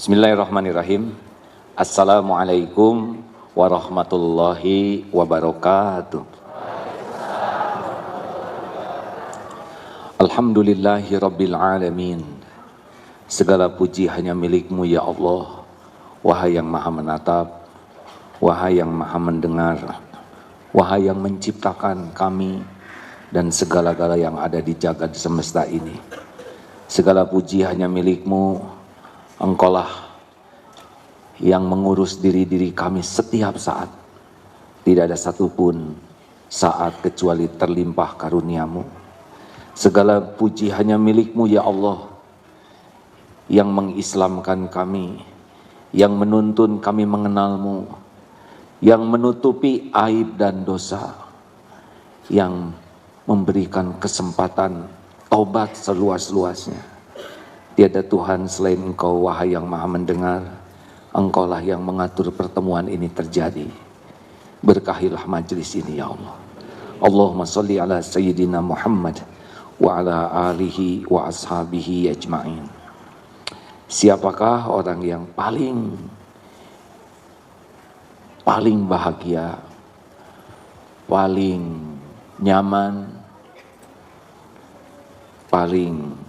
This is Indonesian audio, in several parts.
Bismillahirrahmanirrahim. Assalamualaikum warahmatullahi wabarakatuh. Alhamdulillahi rabbil alamin. Segala puji hanya milik-Mu ya Allah. Wahai yang maha menatap, wahai yang maha mendengar, wahai yang menciptakan kami dan segala-gala yang ada di jagat semesta ini. Segala puji hanya milik-Mu. Engkaulah yang mengurus diri-diri kami setiap saat. Tidak ada satupun saat kecuali terlimpah karunia-Mu. Segala puji hanya milik-Mu ya Allah, yang mengislamkan kami, yang menuntun kami mengenal-Mu, yang menutupi aib dan dosa, yang memberikan kesempatan taubat seluas-luasnya. Tiada Tuhan selain Engkau, wahai yang maha mendengar. Engkaulah yang mengatur pertemuan ini terjadi. Berkahilah majlis ini ya Allah. Allahumma salli ala Sayyidina Muhammad wa ala alihi wa ashabihi ajma'in. Siapakah orang yang paling bahagia, paling nyaman, paling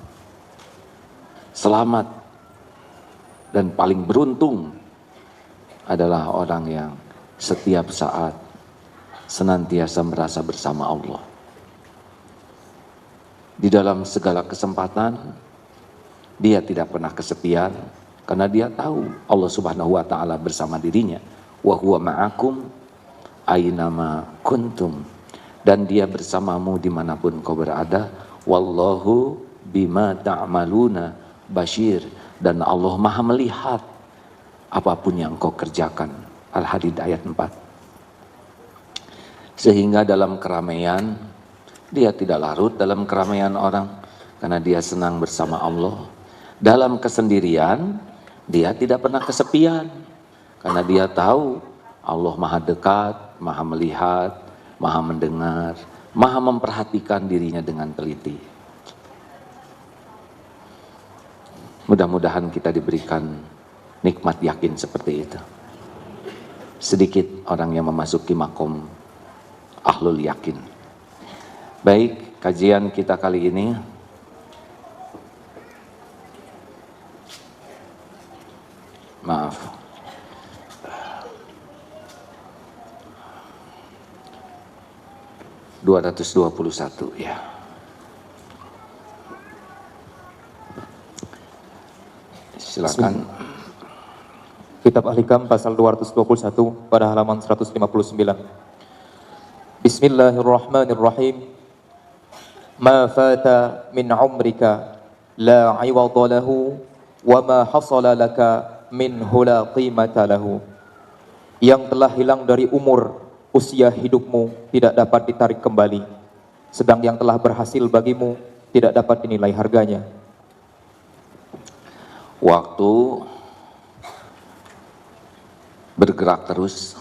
selamat dan paling beruntung adalah orang yang setiap saat senantiasa merasa bersama Allah. Di dalam segala kesempatan dia tidak pernah kesepian karena dia tahu Allah Subhanahu wa taala bersama dirinya. Wa huwa ma'akum aynama kuntum, dan dia bersamamu dimanapun kau berada. Wallahu bima ta'maluna Bashir, dan Allah maha melihat apapun yang engkau kerjakan. Al-Hadid ayat 4. Sehingga dalam keramaian dia tidak larut dalam keramaian orang karena dia senang bersama Allah. Dalam kesendirian dia tidak pernah kesepian karena dia tahu Allah maha dekat, maha melihat, maha mendengar, maha memperhatikan dirinya dengan teliti. Mudah-mudahan kita diberikan nikmat yakin seperti itu. Sedikit orang yang memasuki makom ahlul yakin. Baik, kajian kita kali ini maaf. (221) ya. Silakan. Kitab Al-Hikam pasal 221 pada halaman 159. Bismillahirrahmanirrahim. Ma fata min umrika la 'iwada lahu wa ma hasala laka minhu la qimata lahu. Yang telah hilang dari umur, usia hidupmu tidak dapat ditarik kembali, sedang yang telah berhasil bagimu tidak dapat dinilai harganya. Waktu bergerak terus,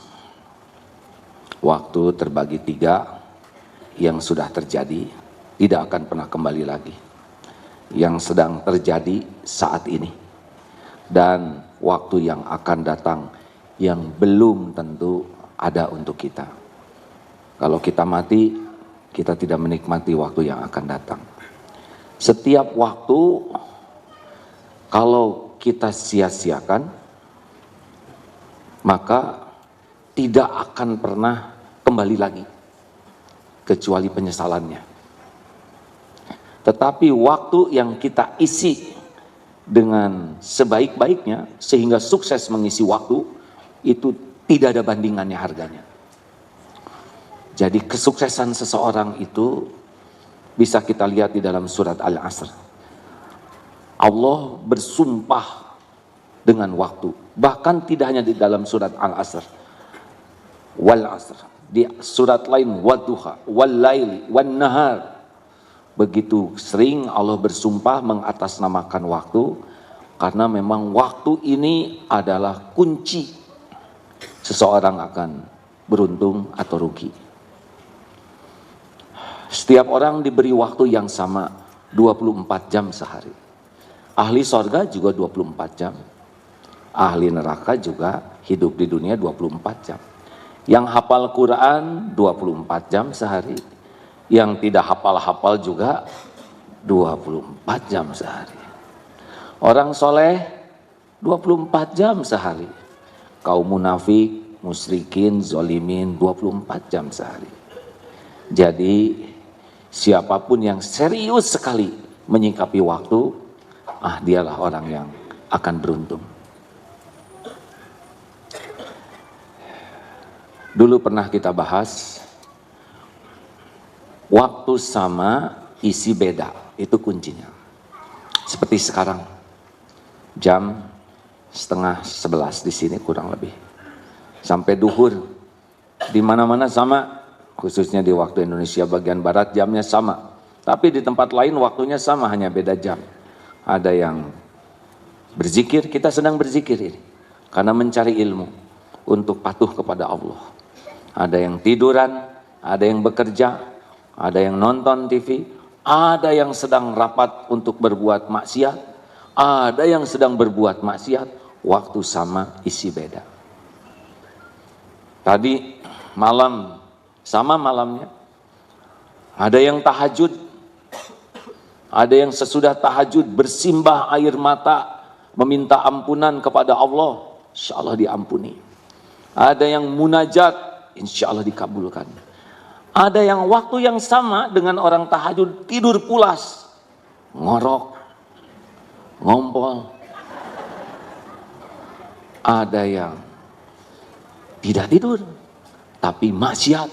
waktu terbagi 3, yang sudah terjadi tidak akan pernah kembali lagi, yang sedang terjadi saat ini, dan waktu yang akan datang yang belum tentu ada untuk kita. Kalau kita mati, kita tidak menikmati waktu yang akan datang. Setiap waktu kalau kita sia-siakan, maka tidak akan pernah kembali lagi, kecuali penyesalannya. Tetapi waktu yang kita isi dengan sebaik-baiknya, sehingga sukses mengisi waktu, itu tidak ada bandingannya harganya. Jadi kesuksesan seseorang itu bisa kita lihat di dalam surat Al-Asr. Allah bersumpah dengan waktu. Bahkan tidak hanya di dalam surat Al-Asr. Wal Asr. Di surat lain Wadduha, wal laili, wan nahar. Begitu sering Allah bersumpah mengatasnamakan waktu, karena memang waktu ini adalah kunci seseorang akan beruntung atau rugi. Setiap orang diberi waktu yang sama, 24 jam sehari. Ahli sorga juga 24 jam. Ahli neraka juga hidup di dunia 24 jam. Yang hafal Quran 24 jam sehari. Yang tidak hafal-hafal juga 24 jam sehari. Orang soleh 24 jam sehari. Kaum munafik, musyrikin, zolimin 24 jam sehari. Jadi siapapun yang serius sekali menyikapi waktu, dialah orang yang akan beruntung. Dulu pernah kita bahas, waktu sama, isi beda, itu kuncinya. Seperti sekarang, jam 10:30 di sini kurang lebih. Sampai duhur, di mana-mana sama, khususnya di waktu Indonesia bagian Barat jamnya sama. Tapi di tempat lain waktunya sama, hanya beda jam. Ada yang berzikir, kita sedang berzikir ini, karena mencari ilmu untuk patuh kepada Allah. Ada yang tiduran, ada yang bekerja, ada yang nonton TV, ada yang sedang rapat untuk berbuat maksiat, ada yang sedang berbuat maksiat, waktu sama, isi beda. Tadi malam, sama malamnya. Ada yang tahajud, ada yang sesudah tahajud bersimbah air mata, meminta ampunan kepada Allah, insya Allah diampuni. Ada yang munajat, insya Allah dikabulkan. Ada yang waktu yang sama dengan orang tahajud tidur pulas, ngorok, ngompol. Ada yang tidak tidur, tapi maksiat,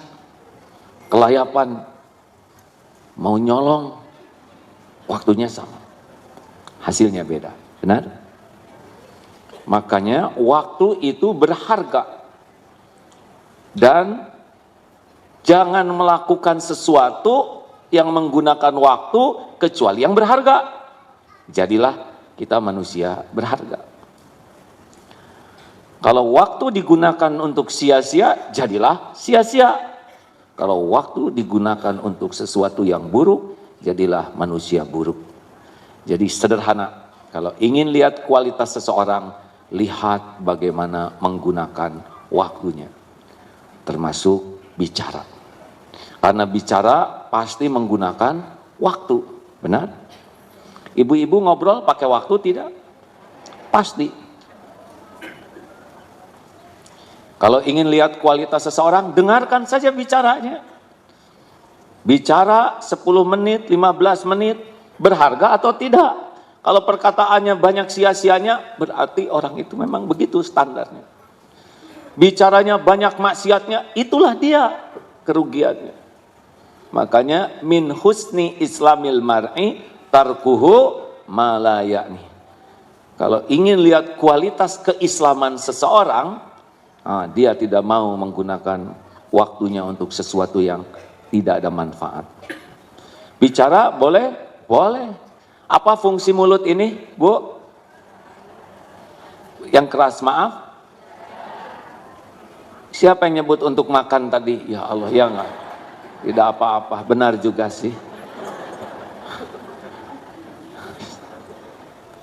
kelayapan, mau nyolong, waktunya sama, hasilnya beda. Benar? Makanya waktu itu berharga. Dan jangan melakukan sesuatu yang menggunakan waktu kecuali yang berharga. Jadilah kita manusia berharga. Kalau waktu digunakan untuk sia-sia, jadilah sia-sia. Kalau waktu digunakan untuk sesuatu yang buruk, jadilah manusia buruk. Jadi sederhana, kalau ingin lihat kualitas seseorang, lihat bagaimana menggunakan waktunya. Termasuk bicara. Karena bicara pasti menggunakan waktu, benar? Ibu-ibu ngobrol pakai waktu tidak? Pasti. Kalau ingin lihat kualitas seseorang, dengarkan saja bicaranya. Bicara 10 menit, 15 menit, berharga atau tidak? Kalau perkataannya banyak sia-sianya, berarti orang itu memang begitu standarnya. Bicaranya banyak maksiatnya, itulah dia kerugiannya. Makanya min husni islamil mar'i tarkuhu ma la ya'ni. Kalau ingin lihat kualitas keislaman seseorang, dia tidak mau menggunakan waktunya untuk sesuatu yang tidak ada manfaat. Bicara boleh? Boleh. Apa fungsi mulut ini, Bu? Yang keras, maaf. Siapa yang nyebut untuk makan tadi? Ya Allah, ya enggak? Tidak apa-apa, benar juga sih.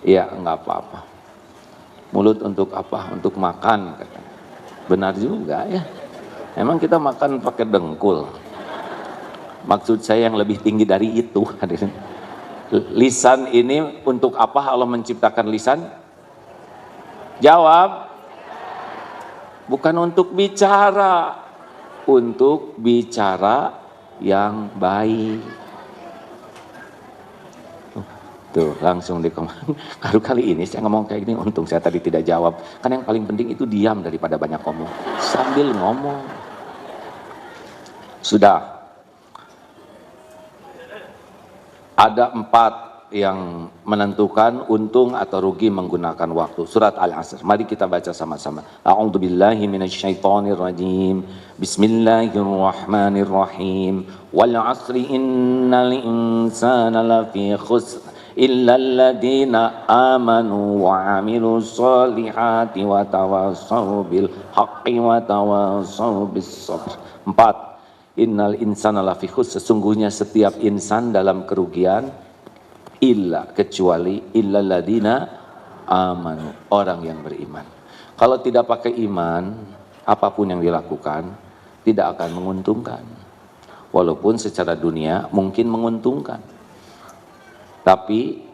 Iya, enggak apa-apa. Mulut untuk apa? Untuk makan. Benar juga ya. Emang kita makan pakai dengkul. Maksud saya yang lebih tinggi dari itu. Lisan ini untuk apa Allah menciptakan lisan? Jawab. Bukan untuk bicara, untuk bicara yang baik. Tuh langsung Baru kali ini saya ngomong kayak gini, untung saya tadi tidak jawab. Kan yang paling penting itu diam daripada banyak ngomong. Sambil ngomong. Sudah. Ada 4 yang menentukan untung atau rugi menggunakan waktu. Surat Al-Asr. Mari kita baca sama-sama. A'udzubillahi minasyaitonirrajim. Bismillahirrahmanirrahim. Wal 'asri innal insana lafi khusr illa alladziina amanu wa 'amilus solihati wa tawassaw bil haqqi wa tawassaw bis sabr. 4. Innal insana lafi khusr. Sesungguhnya setiap insan dalam kerugian. Illa kecuali illalladzina amanu, orang yang beriman. Kalau tidak pakai iman, apapun yang dilakukan tidak akan menguntungkan. Walaupun secara dunia mungkin menguntungkan, tapi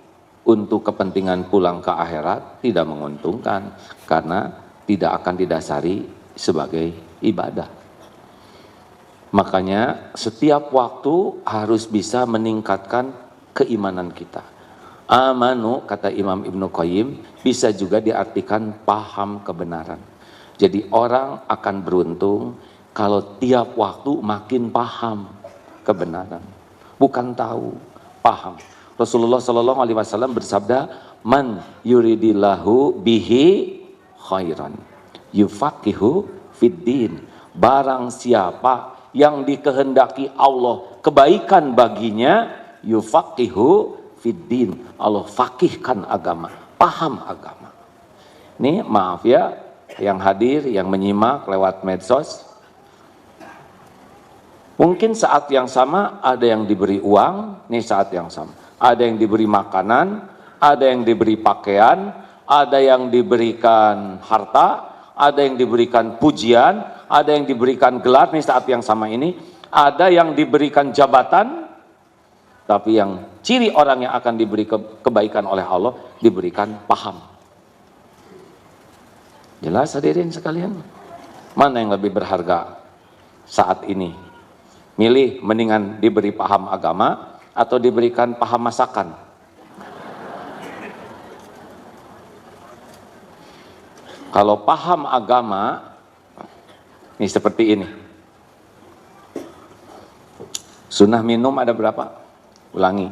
untuk kepentingan pulang ke akhirat tidak menguntungkan, karena tidak akan didasari sebagai ibadah. Makanya setiap waktu harus bisa meningkatkan keimanan kita. Amanu, kata Imam Ibnu Qayyim, bisa juga diartikan paham kebenaran. Jadi orang akan beruntung kalau tiap waktu makin paham kebenaran, bukan tahu, paham. Rasulullah Shallallahu Alaihi Wasallam bersabda, "Man yuridillahu bihi khairan, yufaqihu fiddin." Barang siapa yang dikehendaki Allah kebaikan baginya, yufaqihu fiddin, Allah fakihkan agama, paham agama. Ini maaf ya, yang hadir, yang menyimak lewat medsos, mungkin saat yang sama ada yang diberi uang, nih saat yang sama. Ada yang diberi makanan, ada yang diberi pakaian, ada yang diberikan harta, ada yang diberikan pujian, ada yang diberikan gelar nih saat yang sama ini, ada yang diberikan jabatan, tapi yang ciri orang yang akan diberi kebaikan oleh Allah, diberikan paham. Jelas hadirin sekalian? Mana yang lebih berharga saat ini? Milih mendingan diberi paham agama atau diberikan paham masakan? Kalau paham agama, ini seperti ini. Sunnah minum ada berapa? Ulangi.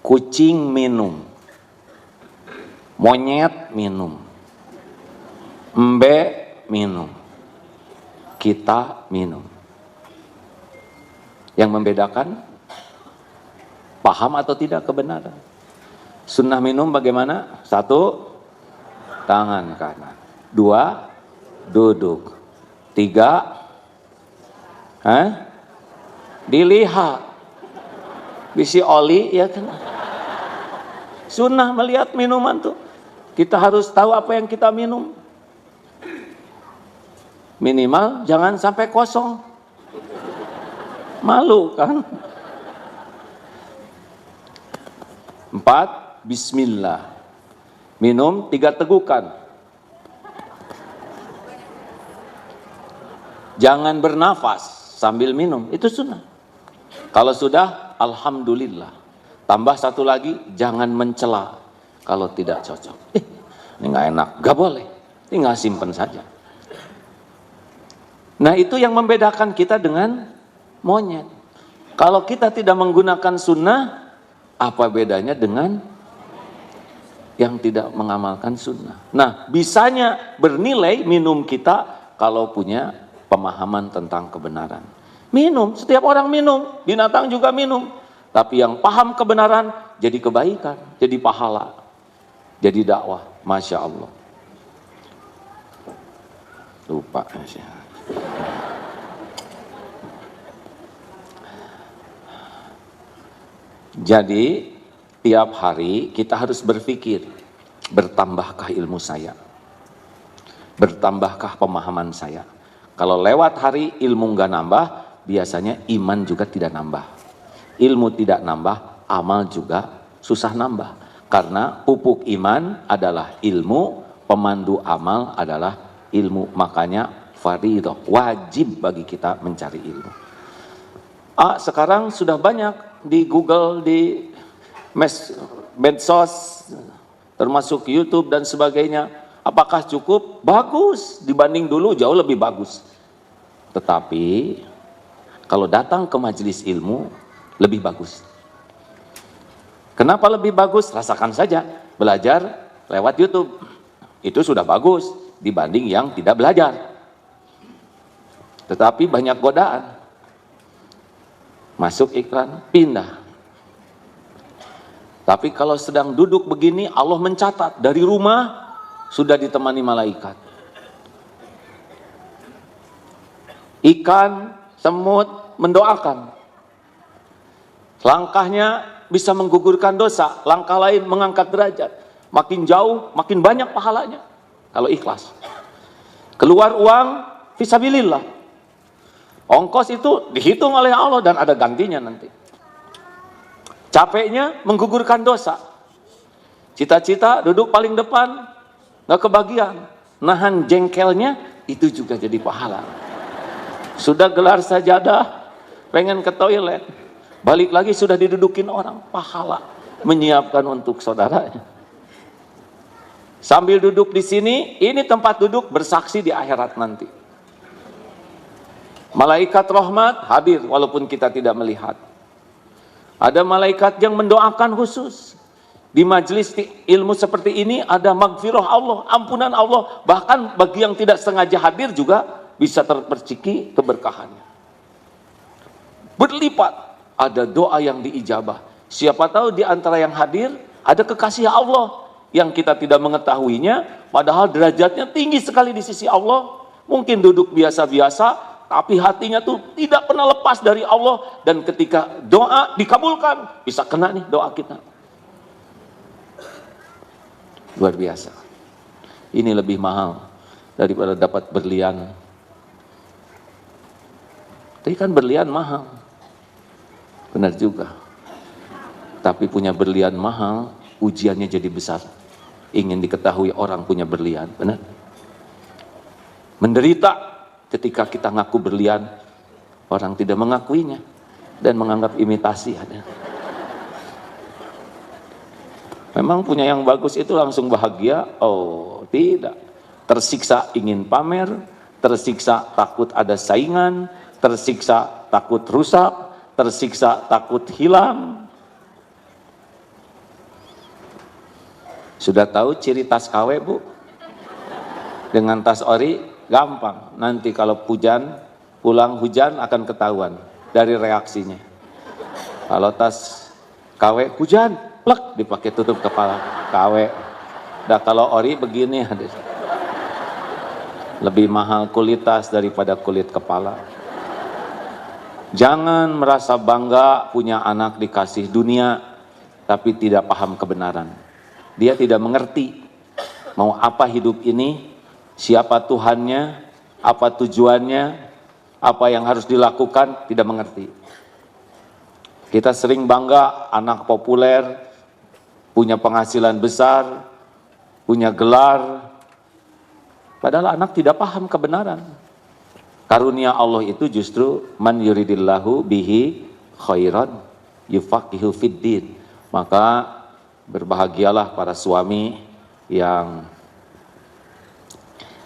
Kucing minum, monyet minum, embe minum, kita minum. Yang membedakan paham atau tidak kebenaran. Sunnah minum bagaimana? 1, tangan kanan. 2, duduk. 3, dilihat. Bisi oli ya kan. Sunnah melihat minuman tuh. Kita harus tahu apa yang kita minum. Minimal jangan sampai kosong. Malu kan. 4, bismillah. Minum 3 tegukan. Jangan bernafas sambil minum, itu sunnah. Kalau sudah, alhamdulillah. Tambah 1 lagi, jangan mencela kalau tidak cocok. Ini nggak enak, nggak boleh. Tinggal simpen saja. Nah itu yang membedakan kita dengan monyet. Kalau kita tidak menggunakan sunnah, apa bedanya dengan yang tidak mengamalkan sunnah? Nah, bisanya bernilai minum kita kalau punya pemahaman tentang kebenaran. Minum, setiap orang minum, binatang juga minum. Tapi yang paham kebenaran jadi kebaikan, jadi pahala, jadi dakwah. Masya Allah. Lupa. Jadi tiap hari kita harus berpikir, bertambahkah ilmu saya? Bertambahkah pemahaman saya? Kalau lewat hari ilmu nggak nambah, biasanya iman juga tidak nambah. Ilmu tidak nambah, amal juga susah nambah. Karena pupuk iman adalah ilmu, pemandu amal adalah ilmu. Makanya fardhu, wajib bagi kita mencari ilmu. Sekarang sudah banyak di Google, di medsos, termasuk YouTube dan sebagainya. Apakah cukup? Bagus, dibanding dulu jauh lebih bagus. Tetapi kalau datang ke majelis ilmu lebih bagus. Kenapa lebih bagus? Rasakan saja, belajar lewat YouTube. Itu sudah bagus dibanding yang tidak belajar. Tetapi banyak godaan. Masuk iklan, pindah. Tapi kalau sedang duduk begini, Allah mencatat dari rumah sudah ditemani malaikat. Ikan, semut mendoakan. Langkahnya bisa menggugurkan dosa, langkah lain mengangkat derajat. makin jauh, makin banyak pahalanya. Kalau ikhlas. Keluar uang, fisabilillah. Ongkos itu dihitung oleh Allah dan ada gantinya nanti. Capeknya menggugurkan dosa. Cita-cita duduk paling depan, nggak kebagian. Nahan jengkelnya, itu juga jadi pahala. Sudah gelar sajadah, pengen ke toilet. Balik lagi sudah didudukin orang, pahala. Menyiapkan untuk saudaranya. Sambil duduk di sini, ini tempat duduk bersaksi di akhirat nanti. Malaikat rahmat hadir walaupun kita tidak melihat. Ada malaikat yang mendoakan khusus. Di majelis ilmu seperti ini ada magfirah Allah, ampunan Allah. Bahkan bagi yang tidak sengaja hadir juga bisa terperciki keberkahannya. Berlipat ada doa yang diijabah. Siapa tahu di antara yang hadir ada kekasih Allah yang kita tidak mengetahuinya, padahal derajatnya tinggi sekali di sisi Allah. Mungkin duduk biasa-biasa, tapi hatinya tuh tidak pernah lepas dari Allah. Dan ketika doa dikabulkan, bisa kena nih doa kita. Luar biasa. Ini lebih mahal daripada dapat berlian. Tapi kan berlian mahal. Benar juga. Tapi punya berlian mahal, ujiannya jadi besar. Ingin diketahui orang punya berlian, benar? Menderita ketika kita ngaku berlian, orang tidak mengakuinya dan menganggap imitasi ada. Memang punya yang bagus itu langsung bahagia? Oh, tidak. Tersiksa ingin pamer, tersiksa takut ada saingan, tersiksa takut rusak, tersiksa takut hilang. Sudah tahu ciri tas KW, Bu? Dengan tas ori gampang. Nanti kalau hujan, pulang hujan akan ketahuan dari reaksinya. Kalau tas KW hujan, plek dipakai tutup kepala KW. Dah kalau ori begini, lebih mahal kulit tas daripada kulit kepala. Jangan merasa bangga punya anak dikasih dunia tapi tidak paham kebenaran. Dia tidak mengerti mau apa hidup ini, siapa Tuhannya, apa tujuannya, apa yang harus dilakukan, tidak mengerti. Kita sering bangga anak populer, punya penghasilan besar, punya gelar, padahal anak tidak paham kebenaran. Karunia Allah itu justru man yuridillahu bihi khairan yufaqihu fiddin. Maka berbahagialah para suami yang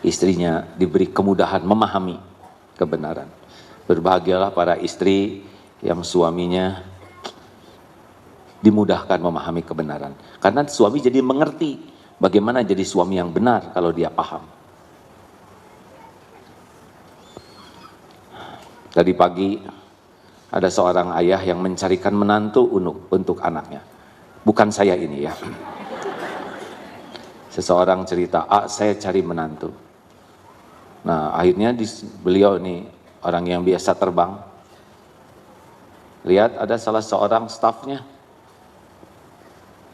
istrinya diberi kemudahan memahami kebenaran. Berbahagialah para istri yang suaminya dimudahkan memahami kebenaran. Karena suami jadi mengerti bagaimana jadi suami yang benar kalau dia paham. Tadi pagi ada seorang ayah yang mencarikan menantu untuk anaknya. Bukan saya ini ya. Seseorang cerita, saya cari menantu. Nah akhirnya beliau nih orang yang biasa terbang. Lihat ada salah seorang stafnya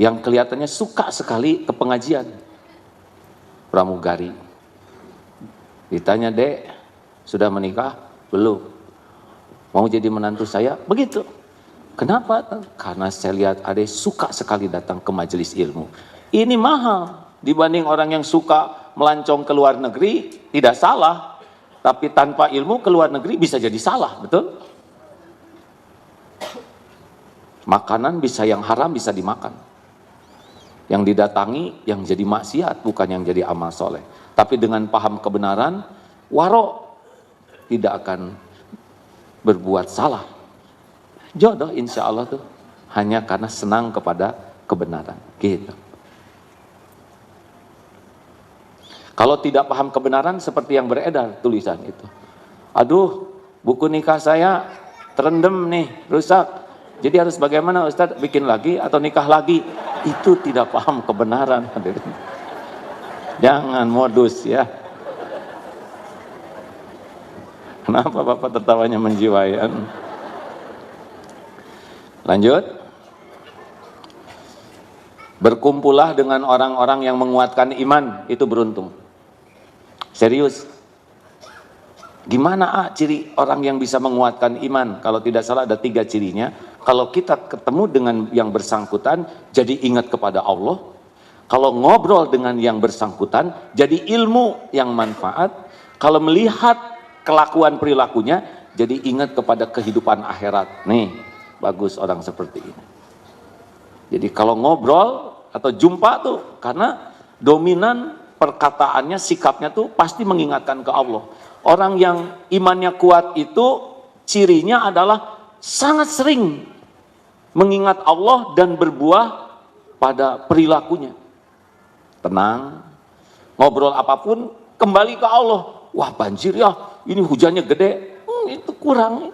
yang kelihatannya suka sekali ke pengajian. Pramugari. Ditanya, Dek, sudah menikah? Belum. Mau jadi menantu saya? Begitu. Kenapa? Karena saya lihat adek suka sekali datang ke majelis ilmu. Ini mahal dibanding orang yang suka melancong ke luar negeri, tidak salah. Tapi tanpa ilmu ke luar negeri bisa jadi salah, betul? Makanan bisa yang haram bisa dimakan. Yang didatangi yang jadi maksiat, bukan yang jadi amal soleh. Tapi dengan paham kebenaran, waro tidak akan berbuat salah. Jodoh insya Allah tuh hanya karena senang kepada kebenaran. Gitu. Kalau tidak paham kebenaran seperti yang beredar tulisan itu. Aduh, buku nikah saya terendam nih, rusak. Jadi harus bagaimana Ustadz? Bikin lagi atau nikah lagi? Itu tidak paham kebenaran. Jangan modus ya. Kenapa Bapak tertawanya menjiwai? Lanjut. Berkumpullah dengan orang-orang yang menguatkan iman, itu beruntung. Serius. Gimana ciri orang yang bisa menguatkan iman? Kalau tidak salah ada 3 cirinya. Kalau kita ketemu dengan yang bersangkutan, jadi ingat kepada Allah. Kalau ngobrol dengan yang bersangkutan, jadi ilmu yang manfaat. Kalau melihat kelakuan perilakunya, jadi ingat kepada kehidupan akhirat. Nih, bagus orang seperti ini. Jadi kalau ngobrol atau jumpa tuh, karena dominan perkataannya, sikapnya tuh pasti mengingatkan ke Allah. Orang yang imannya kuat itu cirinya adalah sangat sering mengingat Allah dan berbuah pada perilakunya. Tenang, ngobrol apapun kembali ke Allah. Wah banjir ya, ini hujannya gede, itu kurang.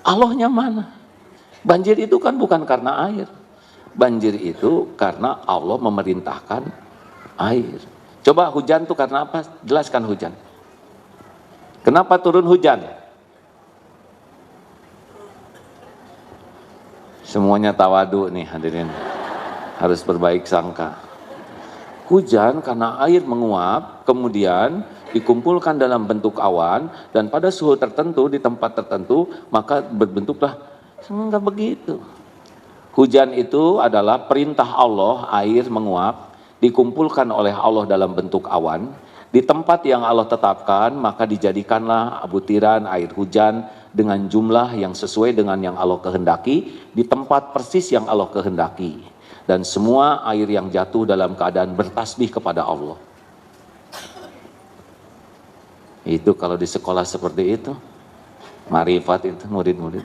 Allahnya mana? Banjir itu kan bukan karena air. Banjir itu karena Allah memerintahkan air. Coba hujan itu karena apa? Jelaskan hujan. Kenapa turun hujan? Semuanya tawadu nih hadirin. Harus berbaik sangka. Hujan karena air menguap, kemudian dikumpulkan dalam bentuk awan, dan pada suhu tertentu, di tempat tertentu, maka berbentuklah, enggak begitu. Hujan itu adalah perintah Allah, air menguap, dikumpulkan oleh Allah dalam bentuk awan, di tempat yang Allah tetapkan, maka dijadikanlah butiran air hujan dengan jumlah yang sesuai dengan yang Allah kehendaki, di tempat persis yang Allah kehendaki. Dan semua air yang jatuh dalam keadaan bertasbih kepada Allah. Itu kalau di sekolah seperti itu, marifat itu murid-murid.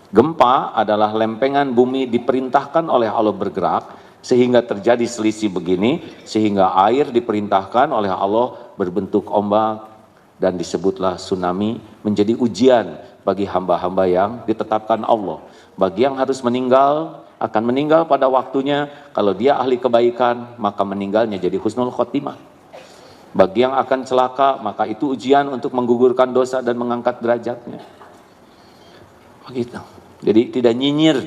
Gempa adalah lempengan bumi diperintahkan oleh Allah bergerak, sehingga terjadi selisih begini, sehingga air diperintahkan oleh Allah berbentuk ombak, dan disebutlah tsunami, menjadi ujian bagi hamba-hamba yang ditetapkan Allah. Bagi yang harus meninggal, akan meninggal pada waktunya. Kalau dia ahli kebaikan, maka meninggalnya jadi husnul khotimah. Bagi yang akan celaka, maka itu ujian untuk menggugurkan dosa dan mengangkat derajatnya. Begitu. Jadi tidak nyinyir,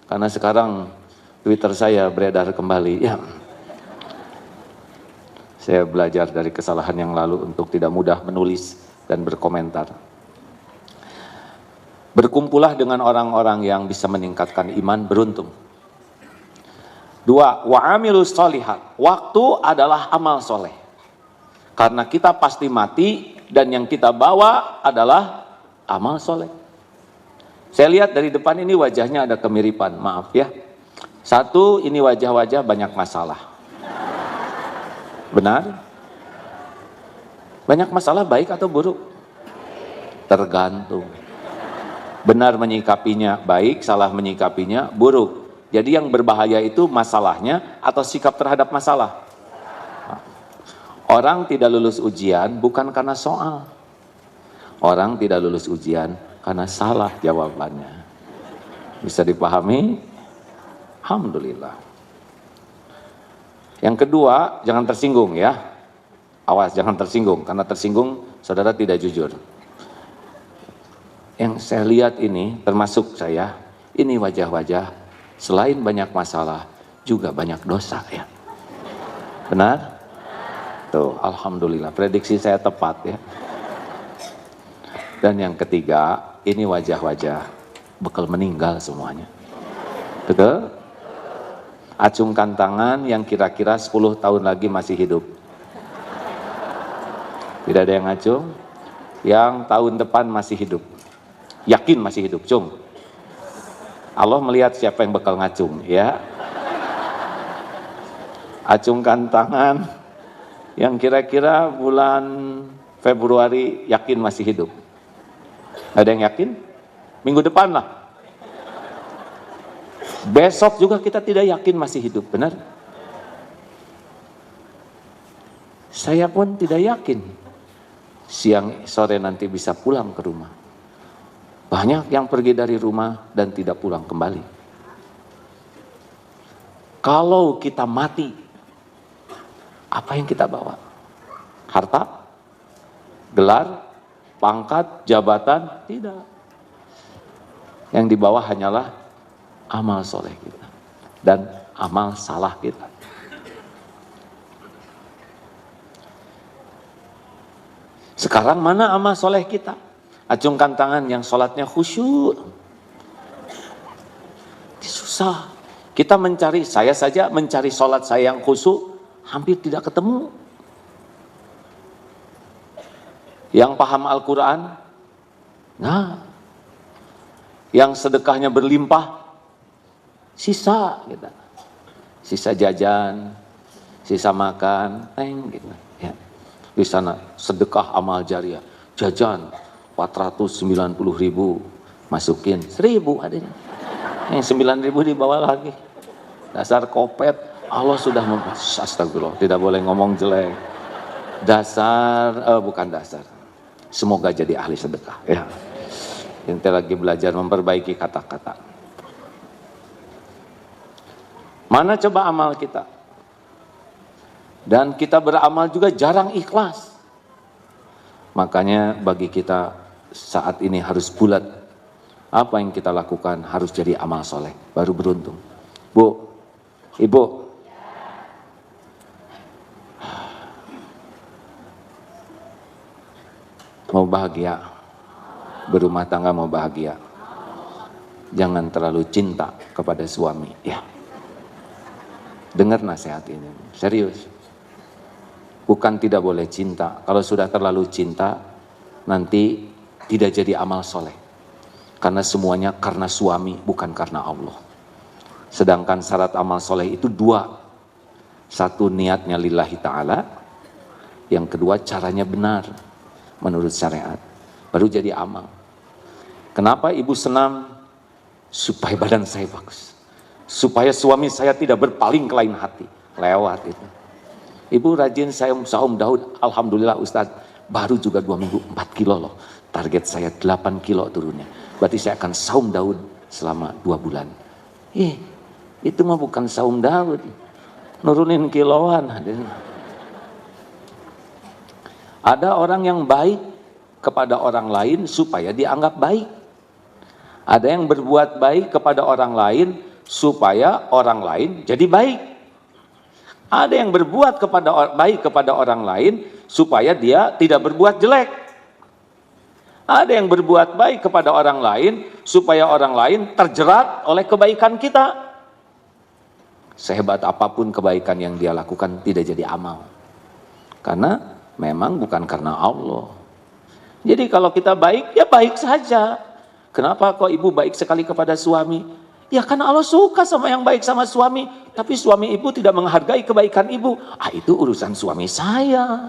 karena sekarang Twitter saya beredar kembali. Ya, saya belajar dari kesalahan yang lalu untuk tidak mudah menulis dan berkomentar. Berkumpullah dengan orang-orang yang bisa meningkatkan iman, beruntung. 2, wa'amilus sholihat. Waktu adalah amal soleh. Karena kita pasti mati, dan yang kita bawa adalah amal soleh. Saya lihat dari depan ini wajahnya ada kemiripan, maaf ya. 1, ini wajah-wajah banyak masalah. Benar? Banyak masalah baik atau buruk? Tergantung. Benar menyikapinya baik, salah menyikapinya buruk. Jadi yang berbahaya itu masalahnya atau sikap terhadap masalah. Orang tidak lulus ujian bukan karena soal. Orang tidak lulus ujian karena salah jawabannya. Bisa dipahami? Alhamdulillah. Yang kedua, jangan tersinggung ya. Awas, jangan tersinggung. Karena tersinggung, saudara tidak jujur. Yang saya lihat ini, termasuk saya, ini wajah-wajah, selain banyak masalah, juga banyak dosa ya. Benar? Tuh, alhamdulillah, prediksi saya tepat ya. Dan yang ketiga, ini wajah-wajah bakal meninggal semuanya. Betul? Acungkan tangan yang kira-kira 10 tahun lagi masih hidup. Tidak ada yang ngacung? Yang tahun depan masih hidup. Yakin masih hidup, cung. Allah melihat siapa yang bakal ngacung, ya. Acungkan tangan yang kira-kira bulan Februari yakin masih hidup. Ada yang yakin? Minggu depan lah. Besok juga kita tidak yakin masih hidup, benar? Saya pun tidak yakin siang sore nanti bisa pulang ke rumah. Banyak yang pergi dari rumah dan tidak pulang kembali. Kalau kita mati, apa yang kita bawa? Harta? Gelar? Pangkat? Jabatan? Tidak. Yang dibawa hanyalah amal soleh kita dan amal salah kita. Sekarang mana amal soleh kita? Acungkan tangan yang sholatnya khusyuk. Susah. Kita mencari, saya saja mencari sholat saya yang khusyuk, hampir tidak ketemu. Yang paham Al-Quran, nah. Yang sedekahnya berlimpah, sisa kita. Sisa jajan, sisa makan, gitu. Ya. Di sana sedekah amal jariah, jajan 490.000, masukin 1.000 adanya. Yang 9.000 dibawa lagi. Dasar kopet, Allah sudah astagfirullah, tidak boleh ngomong jelek. Bukan dasar. Semoga jadi ahli sedekah. Ya. Kita lagi belajar memperbaiki kata-kata. Mana coba amal kita? Dan kita beramal juga jarang ikhlas. Makanya bagi kita saat ini harus bulat. Apa yang kita lakukan harus jadi amal soleh, baru beruntung. Bu, Ibu, mau bahagia, berumah tangga mau bahagia, jangan terlalu cinta kepada suami, ya. Dengar nasihat ini, serius. Bukan tidak boleh cinta, kalau sudah terlalu cinta, nanti tidak jadi amal soleh. Karena semuanya karena suami, bukan karena Allah. Sedangkan syarat amal soleh itu 2. Satu, niatnya lillahi ta'ala. Yang kedua, caranya benar menurut syariat. Baru jadi amal. Kenapa ibu senam? Supaya badan saya bagus. Supaya suami saya tidak berpaling ke lain hati. Lewat itu. Ibu rajin saya saum Daud. Alhamdulillah Ustadz. Baru juga 2 minggu 4 kilo loh. Target saya 8 kilo turunnya. Berarti saya akan saum Daud selama 2 bulan. Itu mah bukan saum Daud. Nurunin kiloan. Ada orang yang baik kepada orang lain supaya dianggap baik. Ada yang berbuat baik kepada orang lain supaya orang lain jadi baik. Ada yang berbuat baik kepada orang lain supaya dia tidak berbuat jelek. Ada yang berbuat baik kepada orang lain supaya orang lain terjerat oleh kebaikan kita. Sehebat apapun kebaikan yang dia lakukan tidak jadi amal. Karena memang bukan karena Allah. Jadi kalau kita baik, ya baik saja. Kenapa kok ibu baik sekali kepada suami? Ya karena Allah suka sama yang baik sama suami. Tapi suami ibu tidak menghargai kebaikan ibu. Itu urusan suami saya.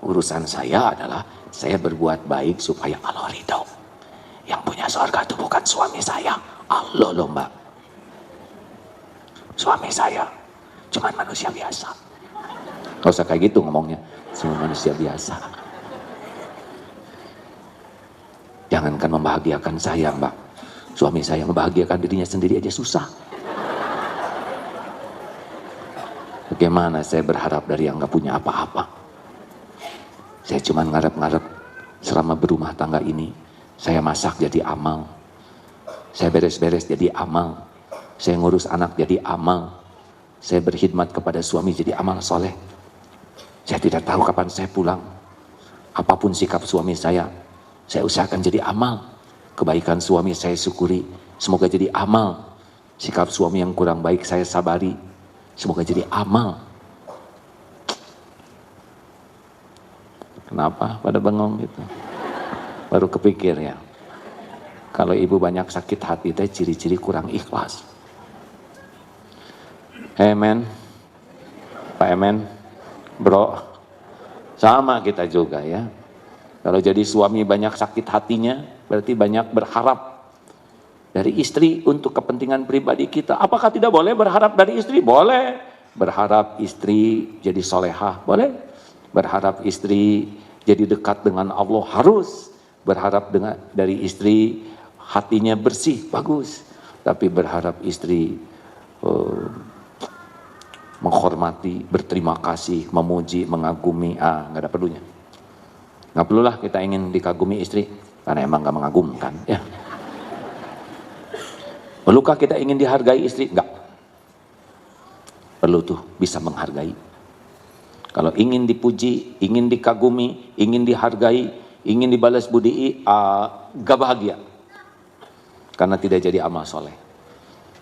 Urusan saya adalah saya berbuat baik supaya Allah ridho. Yang punya surga itu bukan suami saya, Allah loh mbak. Suami saya cuma manusia biasa. Gak usah kayak gitu ngomongnya, cuma manusia biasa. Jangankan membahagiakan saya mbak, suami saya membahagiakan dirinya sendiri aja susah. Bagaimana saya berharap dari yang gak punya apa-apa? Saya cuma ngarep-ngarep selama berumah tangga ini. Saya masak jadi amal. Saya beres-beres jadi amal. Saya ngurus anak jadi amal. Saya berkhidmat kepada suami jadi amal soleh. Saya tidak tahu kapan saya pulang. Apapun sikap suami saya usahakan jadi amal. Kebaikan suami saya syukuri, semoga jadi amal. Sikap suami yang kurang baik saya sabari, semoga jadi amal. Kenapa pada bengong gitu? Baru kepikir ya. Kalau ibu banyak sakit hati teh ciri-ciri kurang ikhlas. Men, Pak Emen, bro, sama kita juga ya. Kalau jadi suami banyak sakit hatinya, berarti banyak berharap dari istri untuk kepentingan pribadi kita. Apakah tidak boleh berharap dari istri? Boleh. Berharap istri jadi solehah, boleh. Berharap istri jadi dekat dengan Allah, harus. Berharap dari istri hatinya bersih, bagus. Tapi berharap istri menghormati, berterima kasih, memuji, mengagumi, nggak ada perlunya. Nggak perlulah kita ingin dikagumi istri, karena emang nggak mengagumkan. Ya. Perlukah kita ingin dihargai istri? Enggak. Perlu tuh bisa menghargai. Kalau ingin dipuji, ingin dikagumi, ingin dihargai, ingin dibalas budi, gak bahagia. Karena tidak jadi amal soleh.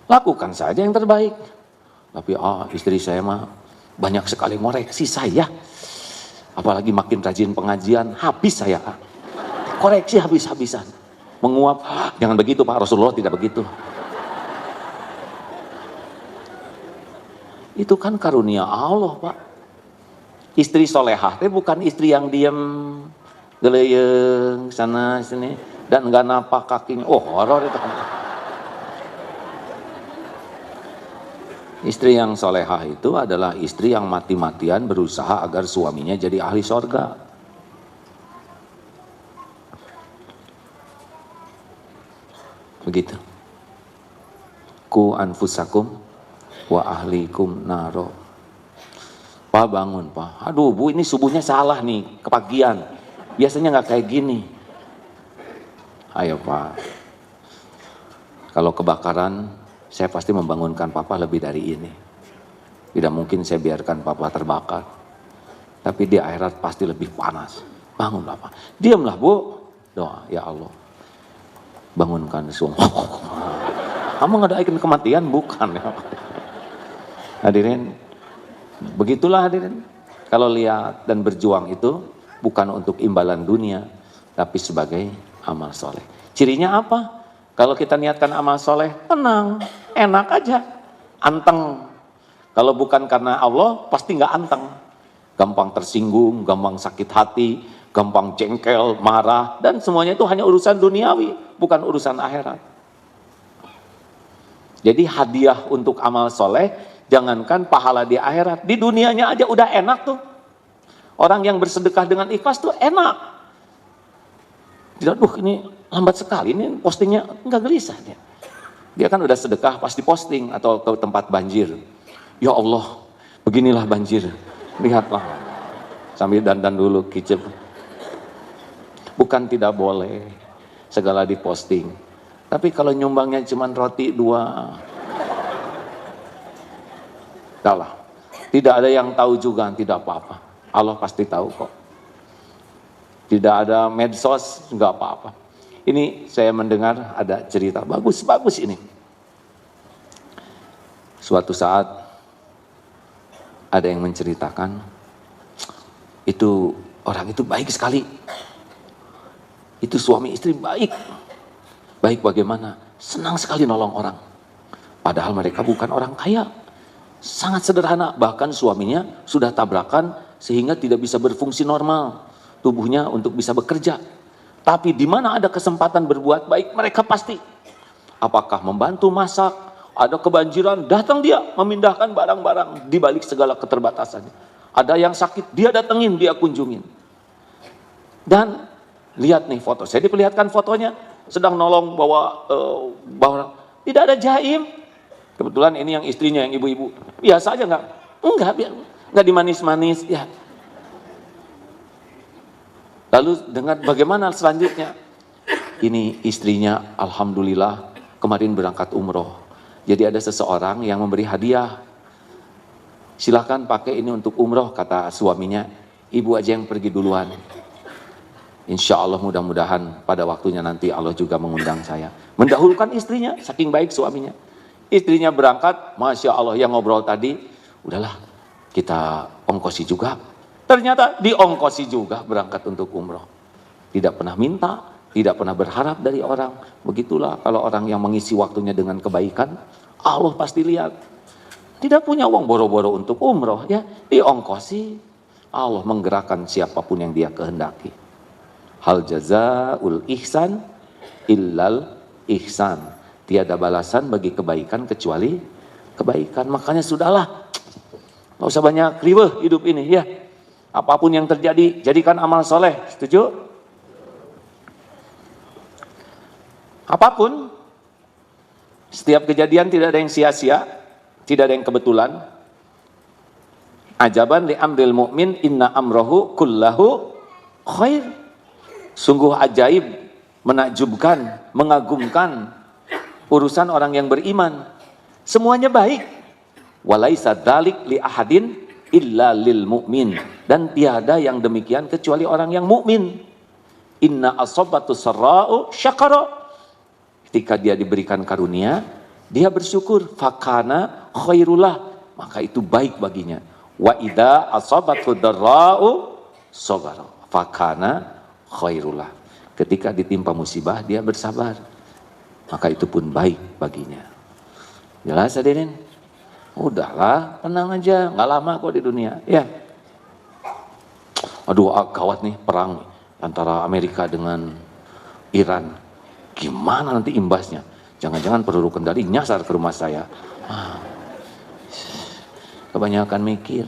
Lakukan saja yang terbaik. Tapi istri saya mah banyak sekali ngoreksi saya. Apalagi makin rajin pengajian, habis saya. Koreksi habis-habisan. Menguap, jangan begitu Pak, Rasulullah tidak begitu. Itu kan karunia Allah Pak. Istri solehah, bukan istri yang diam, geleyeng, sana sini, dan nggak napak kakinya. Oh horor itu kan. Istri yang solehah itu adalah istri yang mati-matian berusaha agar suaminya jadi ahli sorga. Begitu. Ku anfusakum wa ahlikum naro. Pak bangun Pak. Aduh Bu, ini subuhnya salah nih, kepagian. Biasanya nggak kayak gini. Ayo Pak. Kalau kebakaran, saya pasti membangunkan Papa lebih dari ini. Tidak mungkin saya biarkan Papa terbakar. Tapi di akhirat pasti lebih panas. Bangunlah Pak. Diamlah Bu. Doa, ya Allah. Bangunkan suami. Kamu ngadain kematian? Bukan ya. Hadirin, begitulah hadirin. Kalau lihat dan berjuang itu bukan untuk imbalan dunia, tapi sebagai amal soleh. Cirinya apa? Kalau kita niatkan amal soleh, tenang, enak aja, anteng. Kalau bukan karena Allah, pasti nggak anteng. Gampang tersinggung, gampang sakit hati, gampang jengkel, marah, dan semuanya itu hanya urusan duniawi, bukan urusan akhirat. Jadi hadiah untuk amal soleh, jangankan pahala di akhirat, di dunianya aja udah enak tuh. Orang yang bersedekah dengan ikhlas tuh enak. Tidak, ini lambat sekali, ini postingnya nggak gelisah dia. Dia kan udah sedekah pasti posting atau ke tempat banjir. Ya Allah, beginilah banjir, lihatlah. Sambil dandan dulu kicep. Bukan tidak boleh segala diposting. Tapi kalau nyumbangnya cuma roti 2, entahlah. Tidak ada yang tahu juga, tidak apa-apa. Allah pasti tahu kok. Tidak ada medsos, nggak apa-apa. Ini saya mendengar ada cerita bagus-bagus ini. Suatu saat ada yang menceritakan, itu orang itu baik sekali. Itu suami istri baik. Baik bagaimana? Senang sekali nolong orang. Padahal mereka bukan orang kaya. Sangat sederhana, bahkan suaminya sudah tabrakan sehingga tidak bisa berfungsi normal tubuhnya untuk bisa bekerja. Tapi di mana ada kesempatan berbuat baik, mereka pasti. Apakah membantu masak, ada kebanjiran, datang dia memindahkan barang-barang di balik segala keterbatasannya. Ada yang sakit, dia datengin, dia kunjungin. Dan lihat nih foto, saya diperlihatkan fotonya, sedang nolong bawa tidak ada jaim. Kebetulan ini yang istrinya, yang ibu-ibu. Biasa aja nggak dimanis-manis, ya. Lalu dengan bagaimana selanjutnya? Ini istrinya, alhamdulillah, kemarin berangkat umroh. Jadi ada seseorang yang memberi hadiah. Silakan pakai ini untuk umroh, kata suaminya. Ibu aja yang pergi duluan. Insya Allah mudah-mudahan pada waktunya nanti Allah juga mengundang saya. Mendahulukan istrinya, saking baik suaminya. Istrinya berangkat, Masya Allah yang ngobrol tadi, udahlah kita ongkosi juga. Ternyata diongkosi juga berangkat untuk umroh. Tidak pernah minta, tidak pernah berharap dari orang. Begitulah kalau orang yang mengisi waktunya dengan kebaikan, Allah pasti lihat. Tidak punya uang boro-boro untuk umroh, ya diongkosi. Allah menggerakkan siapapun yang dia kehendaki. Hal jazaul ihsan illal ihsan. Tiada balasan bagi kebaikan kecuali kebaikan. Makanya sudahlah, nggak usah banyak riweuh hidup ini, ya. Apapun yang terjadi, jadikan amal soleh. Setuju? Apapun, setiap kejadian tidak ada yang sia-sia, tidak ada yang kebetulan. Ajaban li amril mu'min inna amrohu kullahu khair. Sungguh ajaib, menakjubkan, mengagumkan urusan orang yang beriman. Semuanya baik. Walaisa dzalik li ahadin illa lil mu'min. Dan tiada yang demikian kecuali orang yang mukmin. Inna asabatu sarra'u syakara. Ketika dia diberikan karunia, dia bersyukur. Fakana khairullah. Maka itu baik baginya. Wa idza asabatu darra'u sabara. Fakana khairullah. Ketika ditimpa musibah, dia bersabar. Maka itu pun baik baginya. Jelas hadirin? Udahlah, tenang aja. Nggak lama kok di dunia. Ya. Aduh, gawat nih perang antara Amerika dengan Iran. Gimana nanti imbasnya? Jangan-jangan peluru kendali nyasar ke rumah saya. Kebanyakan mikir.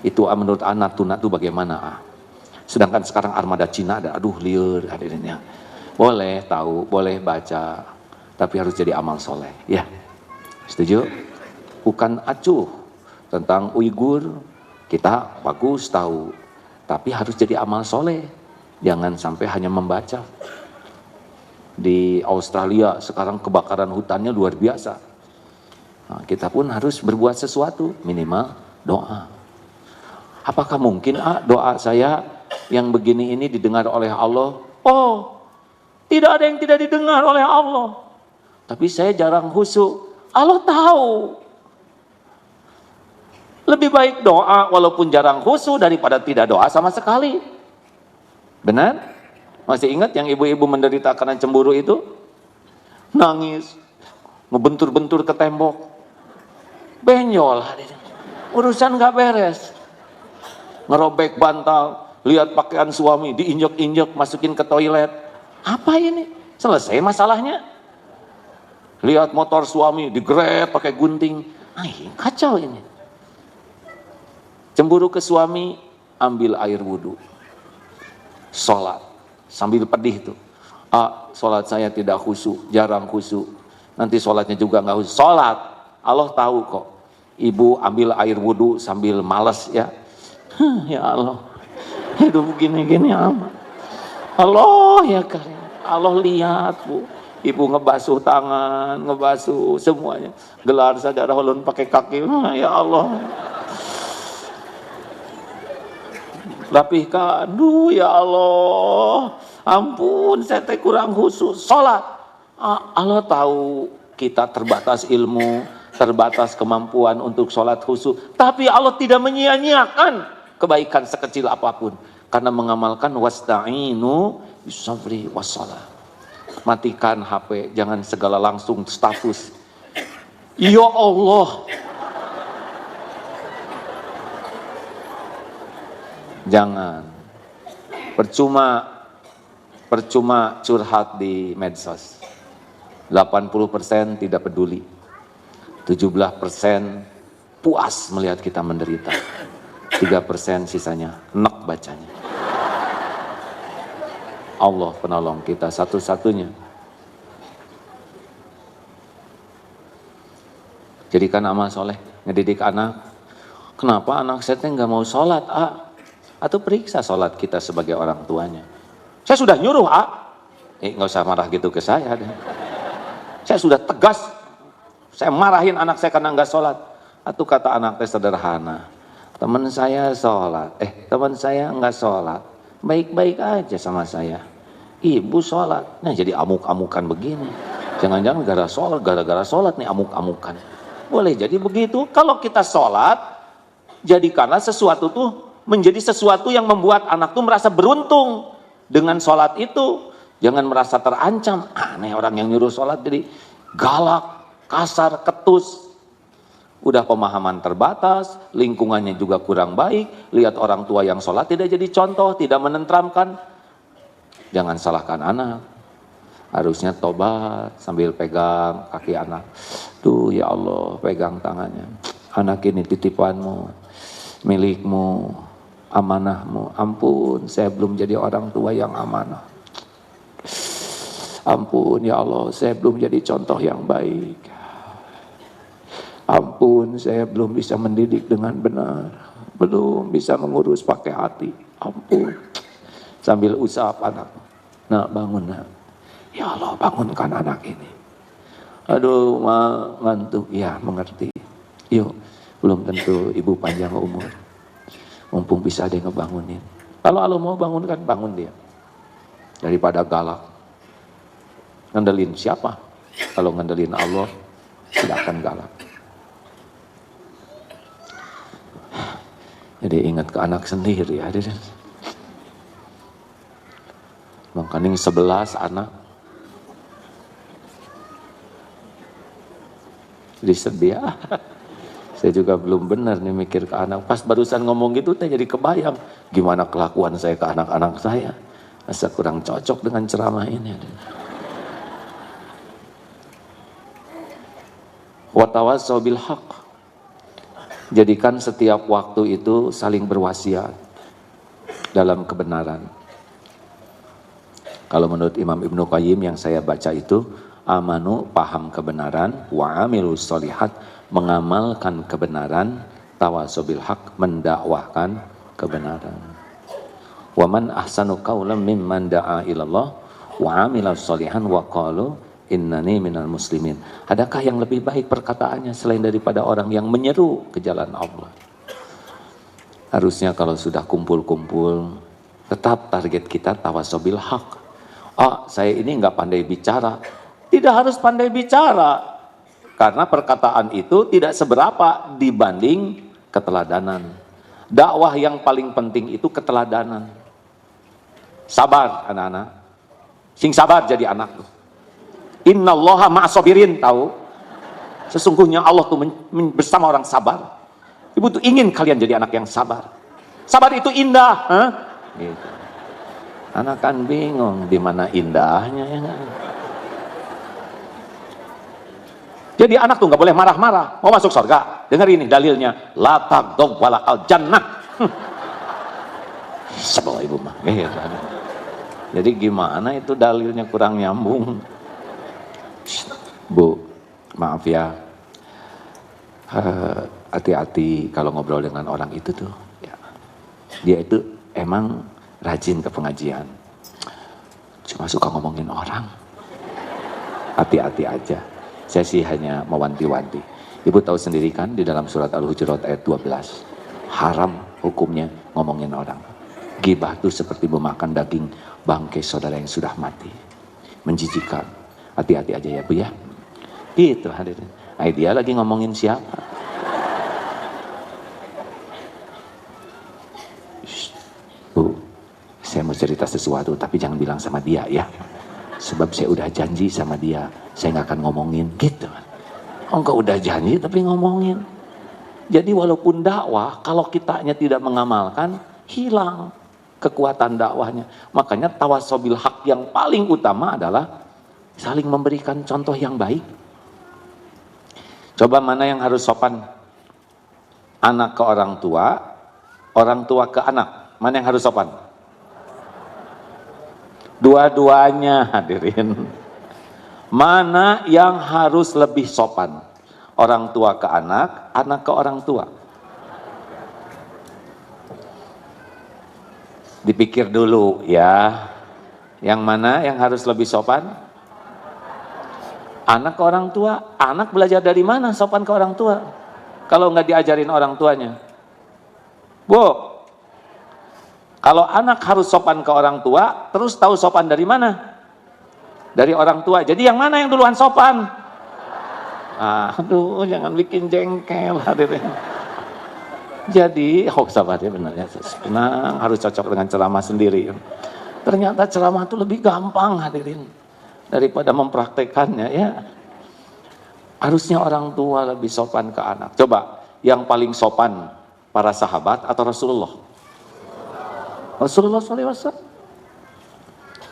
Itu menurut Natuna itu bagaimana? Sedangkan sekarang armada Cina ada, aduh liur hadirin ya. Boleh tahu, boleh baca, tapi harus jadi amal soleh. Ya, setuju? Bukan acuh tentang Uighur, kita bagus tahu, tapi harus jadi amal soleh. Jangan sampai hanya membaca. Di Australia sekarang kebakaran hutannya luar biasa. Nah, kita pun harus berbuat sesuatu, minimal doa. Apakah mungkin doa saya yang begini ini didengar oleh Allah? Oh, tidak ada yang tidak didengar oleh Allah. Tapi saya jarang khusyuk. Allah tahu. Lebih baik doa walaupun jarang khusyuk daripada tidak doa sama sekali. Benar? Masih ingat yang ibu-ibu menderita karena cemburu itu? Nangis, ngebentur-bentur ke tembok. Benjol. Urusan gak beres. Ngerobek bantal, lihat pakaian suami, diinjek-injek, masukin ke toilet. Apa ini? Selesai masalahnya. Lihat motor suami, digeret pakai gunting. Kacau ini. Cemburu ke suami, ambil air wudhu. Sholat, sambil pedih tuh. Sholat saya tidak khusyuk, jarang khusyuk. Nanti sholatnya juga gak khusyuk. Sholat, Allah tahu kok. Ibu ambil air wudhu sambil males ya. Ya Allah, hidup gini-gini amat. Allah ya karim. Allah lihat bu, ibu ngebasuh tangan, ngebasuh semuanya. Gelar saja ulun pakai kaki. Ya Allah. Rapihkan, aduh ya Allah. Ampun, saya kurang khusyuk. Sholat. Allah tahu kita terbatas ilmu, terbatas kemampuan untuk sholat khusyuk. Tapi Allah tidak menyia-nyiakan kebaikan sekecil apapun, karena mengamalkan wasta'inu bisabri wassalah. Matikan HP, jangan segala langsung status. Ya Allah. Jangan. Percuma curhat di medsos. 80% tidak peduli. 17% puas melihat kita menderita. 3% sisanya enak bacanya. Allah penolong kita satu-satunya. Jadikan amal soleh, ngedidik anak. Kenapa anak saya nggak mau sholat? Atau periksa sholat kita sebagai orang tuanya. Saya sudah nyuruh nggak usah marah gitu ke saya deh. Saya sudah tegas. Saya marahin anak saya karena nggak sholat. Atau kata anaknya sederhana. Teman saya sholat, teman saya nggak sholat, baik-baik aja sama saya. Ibu sholat, nah jadi amuk-amukan begini. Jangan-jangan gara-gara sholat nih amuk-amukan. Boleh jadi begitu. Kalau kita sholat, jadikanlah sesuatu tuh menjadi sesuatu yang membuat anak tuh merasa beruntung dengan sholat itu. Jangan merasa terancam. Aneh orang yang nyuruh sholat jadi galak, kasar, ketus. Udah pemahaman terbatas, lingkungannya juga kurang baik, lihat orang tua yang sholat tidak jadi contoh, tidak menenteramkan. Jangan salahkan anak, harusnya tobat sambil pegang kaki anak. Tuh ya Allah, pegang tangannya. Anak ini titipanmu, milikmu, amanahmu. Ampun, saya belum jadi orang tua yang amanah. Ampun ya Allah, saya belum jadi contoh yang baik. Ampun, saya belum bisa mendidik dengan benar. Belum bisa mengurus pakai hati. Ampun. Sambil usap anak. Nak bangun nak. Ya Allah bangunkan anak ini. Aduh, ngantuk. Ya, mengerti. Yuk, belum tentu ibu panjang umur. Mumpung bisa ada yang ngebangunin. Kalau Allah mau bangunkan, bangun dia. Daripada galak. Ngandelin siapa? Kalau ngandelin Allah, tidak akan galak. Jadi ingat ke anak sendiri, hadirin. Makanya 11 anak. Jadi sedih. Saya juga belum benar nih mikir ke anak. Pas barusan ngomong gitu, saya jadi kebayang gimana kelakuan saya ke anak-anak saya. Masa kurang cocok dengan ceramah ini. Wa tawassaw bil haqq. Jadikan setiap waktu itu saling berwasiat dalam kebenaran. Kalau menurut Imam Ibnu Qayyim yang saya baca itu, amanu, paham kebenaran, wa amilus sholihat, mengamalkan kebenaran, tawassaw bil haqq, mendakwahkan kebenaran. Wa man ahsanu qawlan mimman da'a ilallah wa amila sholihan wa qalu innani minal muslimin. Adakah yang lebih baik perkataannya selain daripada orang yang menyeru ke jalan Allah? Harusnya kalau sudah kumpul-kumpul, tetap target kita tawassaw bil haqq. Saya ini nggak pandai bicara. Tidak harus pandai bicara. Karena perkataan itu tidak seberapa dibanding keteladanan. Dakwah yang paling penting itu keteladanan. Sabar anak-anak. Sing sabar jadi anak tuh. Innallaha ma'asobirin, tahu? Sesungguhnya Allah tuh bersama orang sabar. Ibu tuh ingin kalian jadi anak yang sabar. Sabar itu indah, gitu. Anak kan bingung di mana indahnya ya kan? Jadi anak tuh nggak boleh marah-marah. Mau masuk surga, dengar ini dalilnya. La taghdab wala al jannah. Sebel ibu mah. Jadi gimana itu dalilnya kurang nyambung. Bu, maaf ya. Hati-hati kalau ngobrol dengan orang itu tuh. Ya. Dia itu emang rajin ke pengajian. Cuma suka ngomongin orang. Hati-hati aja. Saya sih hanya mewanti-wanti. Ibu tahu sendiri kan di dalam surat Al-Hujurat ayat 12. Haram hukumnya ngomongin orang. Ghibah itu seperti memakan daging bangkai saudara yang sudah mati. Menjijikan. Hati-hati aja ya Bu ya. Gitu hadirin. Dia lagi ngomongin siapa? Bu, saya mau cerita sesuatu tapi jangan bilang sama dia ya. Sebab saya udah janji sama dia, saya nggak akan ngomongin gitu. Engkau udah janji tapi ngomongin. Jadi walaupun dakwah, kalau kitanya tidak mengamalkan, hilang kekuatan dakwahnya. Makanya tawassaw bil haq yang paling utama adalah saling memberikan contoh yang baik. Coba mana yang harus sopan? Anak ke orang tua ke anak. Mana yang harus sopan? Dua-duanya hadirin. Mana yang harus lebih sopan? Orang tua ke anak, anak ke orang tua. Dipikir dulu ya. Yang mana yang harus lebih sopan? Anak ke orang tua. Anak belajar dari mana sopan ke orang tua? Kalau nggak diajarin orang tuanya. Bu, kalau anak harus sopan ke orang tua, terus tahu sopan dari mana? Dari orang tua. Jadi yang mana yang duluan sopan? Aduh, jangan bikin jengkel hadirin. Jadi, sabar ya benar ya. Tenang, harus cocok dengan ceramah sendiri. Ternyata ceramah itu lebih gampang hadirin daripada mempraktekannya ya. Harusnya orang tua lebih sopan ke anak. Coba, yang paling sopan para sahabat atau Rasulullah? Rasulullah SAW.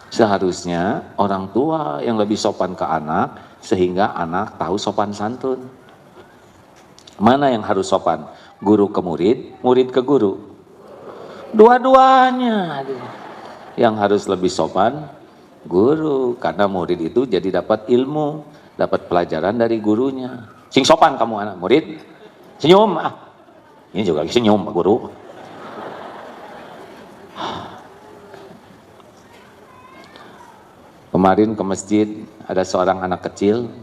Seharusnya orang tua yang lebih sopan ke anak sehingga anak tahu sopan santun. Mana yang harus sopan? Guru ke murid, murid ke guru. Dua-duanya. Yang harus lebih sopan guru, karena murid itu jadi dapat ilmu, dapat pelajaran dari gurunya. Sing sopan kamu anak murid, senyum. Ini juga senyum guru. Kemarin ke masjid ada seorang anak kecil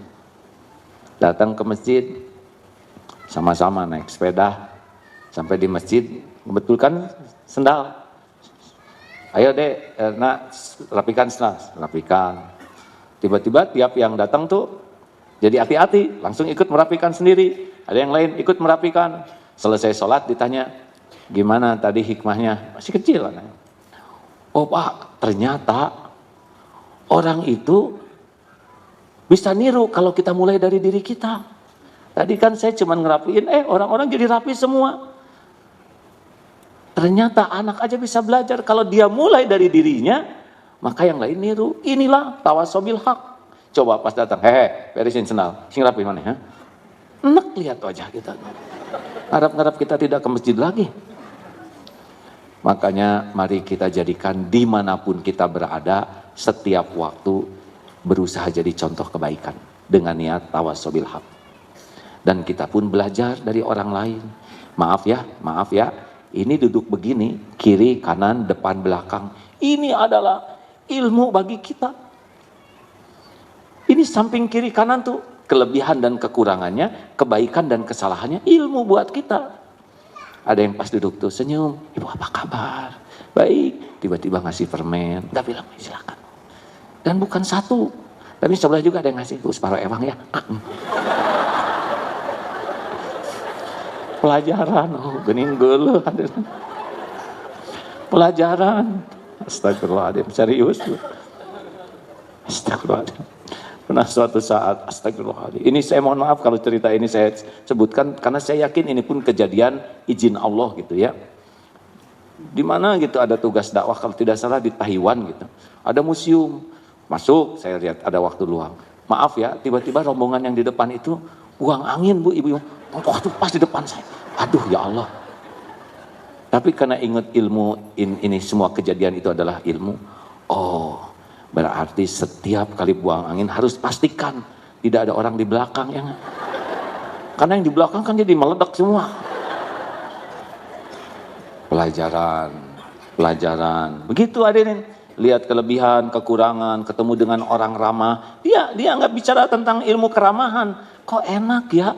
Datang ke masjid, sama-sama naik sepeda, sampai di masjid, betulkan sendal. Ayo dek, nak rapikan sendal, rapikan. Tiba-tiba tiap yang datang tuh jadi hati-hati, langsung ikut merapikan sendiri. Ada yang lain ikut merapikan. Selesai sholat ditanya, gimana tadi hikmahnya? Masih kecil anaknya. Oh Pak, ternyata orang itu bisa niru kalau kita mulai dari diri kita. Tadi kan saya cuma ngerapiin, orang-orang jadi rapi semua. Ternyata anak aja bisa belajar kalau dia mulai dari dirinya, maka yang lain niru. Inilah tawasobil haq. Coba pas datang, beresin sendal, sing rapi mana ya? Enak lihat wajah kita. Harap-harap kita tidak ke masjid lagi. Makanya mari kita jadikan dimanapun kita berada, setiap waktu berusaha jadi contoh kebaikan dengan niat tawasobil haq. Dan kita pun belajar dari orang lain. Maaf ya, ini duduk begini, kiri, kanan, depan, belakang. Ini adalah ilmu bagi kita. Ini samping kiri kanan tuh kelebihan dan kekurangannya, kebaikan dan kesalahannya, ilmu buat kita. Ada yang pas duduk tuh senyum, ibu apa kabar? Baik, tiba-tiba ngasih permen, nggak bilang silakan. Dan bukan satu, tapi sebelah juga ada yang ngasih, separuh ewang ya. Pelajaran, gening geuleuh hadirna. Pelajaran, astagfirullahaladzim, serius. Astagfirullahaladzim. Pernah suatu saat, astagfirullahaladzim. Ini saya mohon maaf kalau cerita ini saya sebutkan, karena saya yakin ini pun kejadian izin Allah gitu ya. Di mana gitu ada tugas dakwah, kalau tidak salah di Taiwan gitu. Ada museum, masuk, saya lihat ada waktu luang. Maaf ya, tiba-tiba rombongan yang di depan itu buang angin bu, ibu. Waktu pas di depan saya. Aduh ya Allah. Tapi karena ingat ilmu, ini semua kejadian itu adalah ilmu. Oh, berarti setiap kali buang angin harus pastikan tidak ada orang di belakang ya. Karena yang di belakang kan jadi meledak semua. Pelajaran. Begitu hadirin. Lihat kelebihan, kekurangan, ketemu dengan orang ramah. Dia nggak bicara tentang ilmu keramahan. Kok enak ya?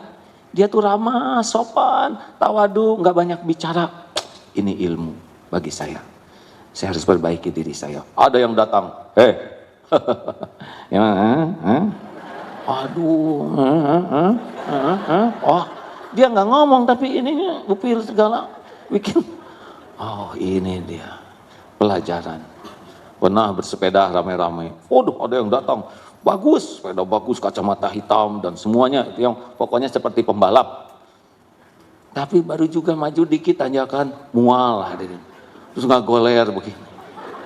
Dia tuh ramah, sopan, tawadu, nggak banyak bicara. Ini ilmu bagi saya. Saya harus perbaiki diri saya. Ada yang datang, dia nggak ngomong tapi ininya upil segala bikin. Oh ini dia pelajaran. Pernah bersepeda rame-rame. Waduh ada yang datang. Bagus, sepeda bagus, kacamata hitam dan semuanya itu yang pokoknya seperti pembalap. Tapi baru juga maju dikit tanjakan mual hadirin. Terus nggak goler begini.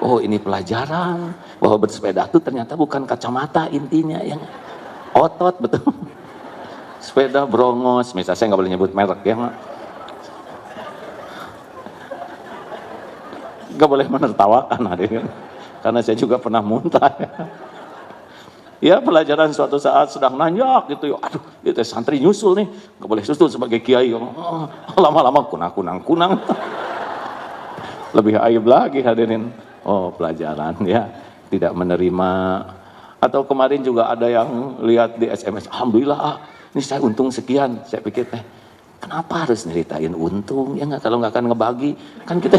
Oh ini pelajaran bahwa bersepeda itu ternyata bukan kacamata intinya yang otot betul. Sepeda brongos, misalnya saya nggak boleh nyebut merek ya. Nggak boleh menertawakan hadirin. Karena saya juga pernah muntah ya. Ya pelajaran suatu saat sedang nanjak gitu ya, aduh itu santri nyusul nih, nggak boleh susul sebagai kiai, lama-lama kunang. Lebih aib lagi hadirin. Oh pelajaran ya, tidak menerima. Atau kemarin juga ada yang lihat di SMS, alhamdulillah ini saya untung sekian, saya pikir kenapa harus nyeritain untung ya nggak, kalau nggak akan ngebagi kan kita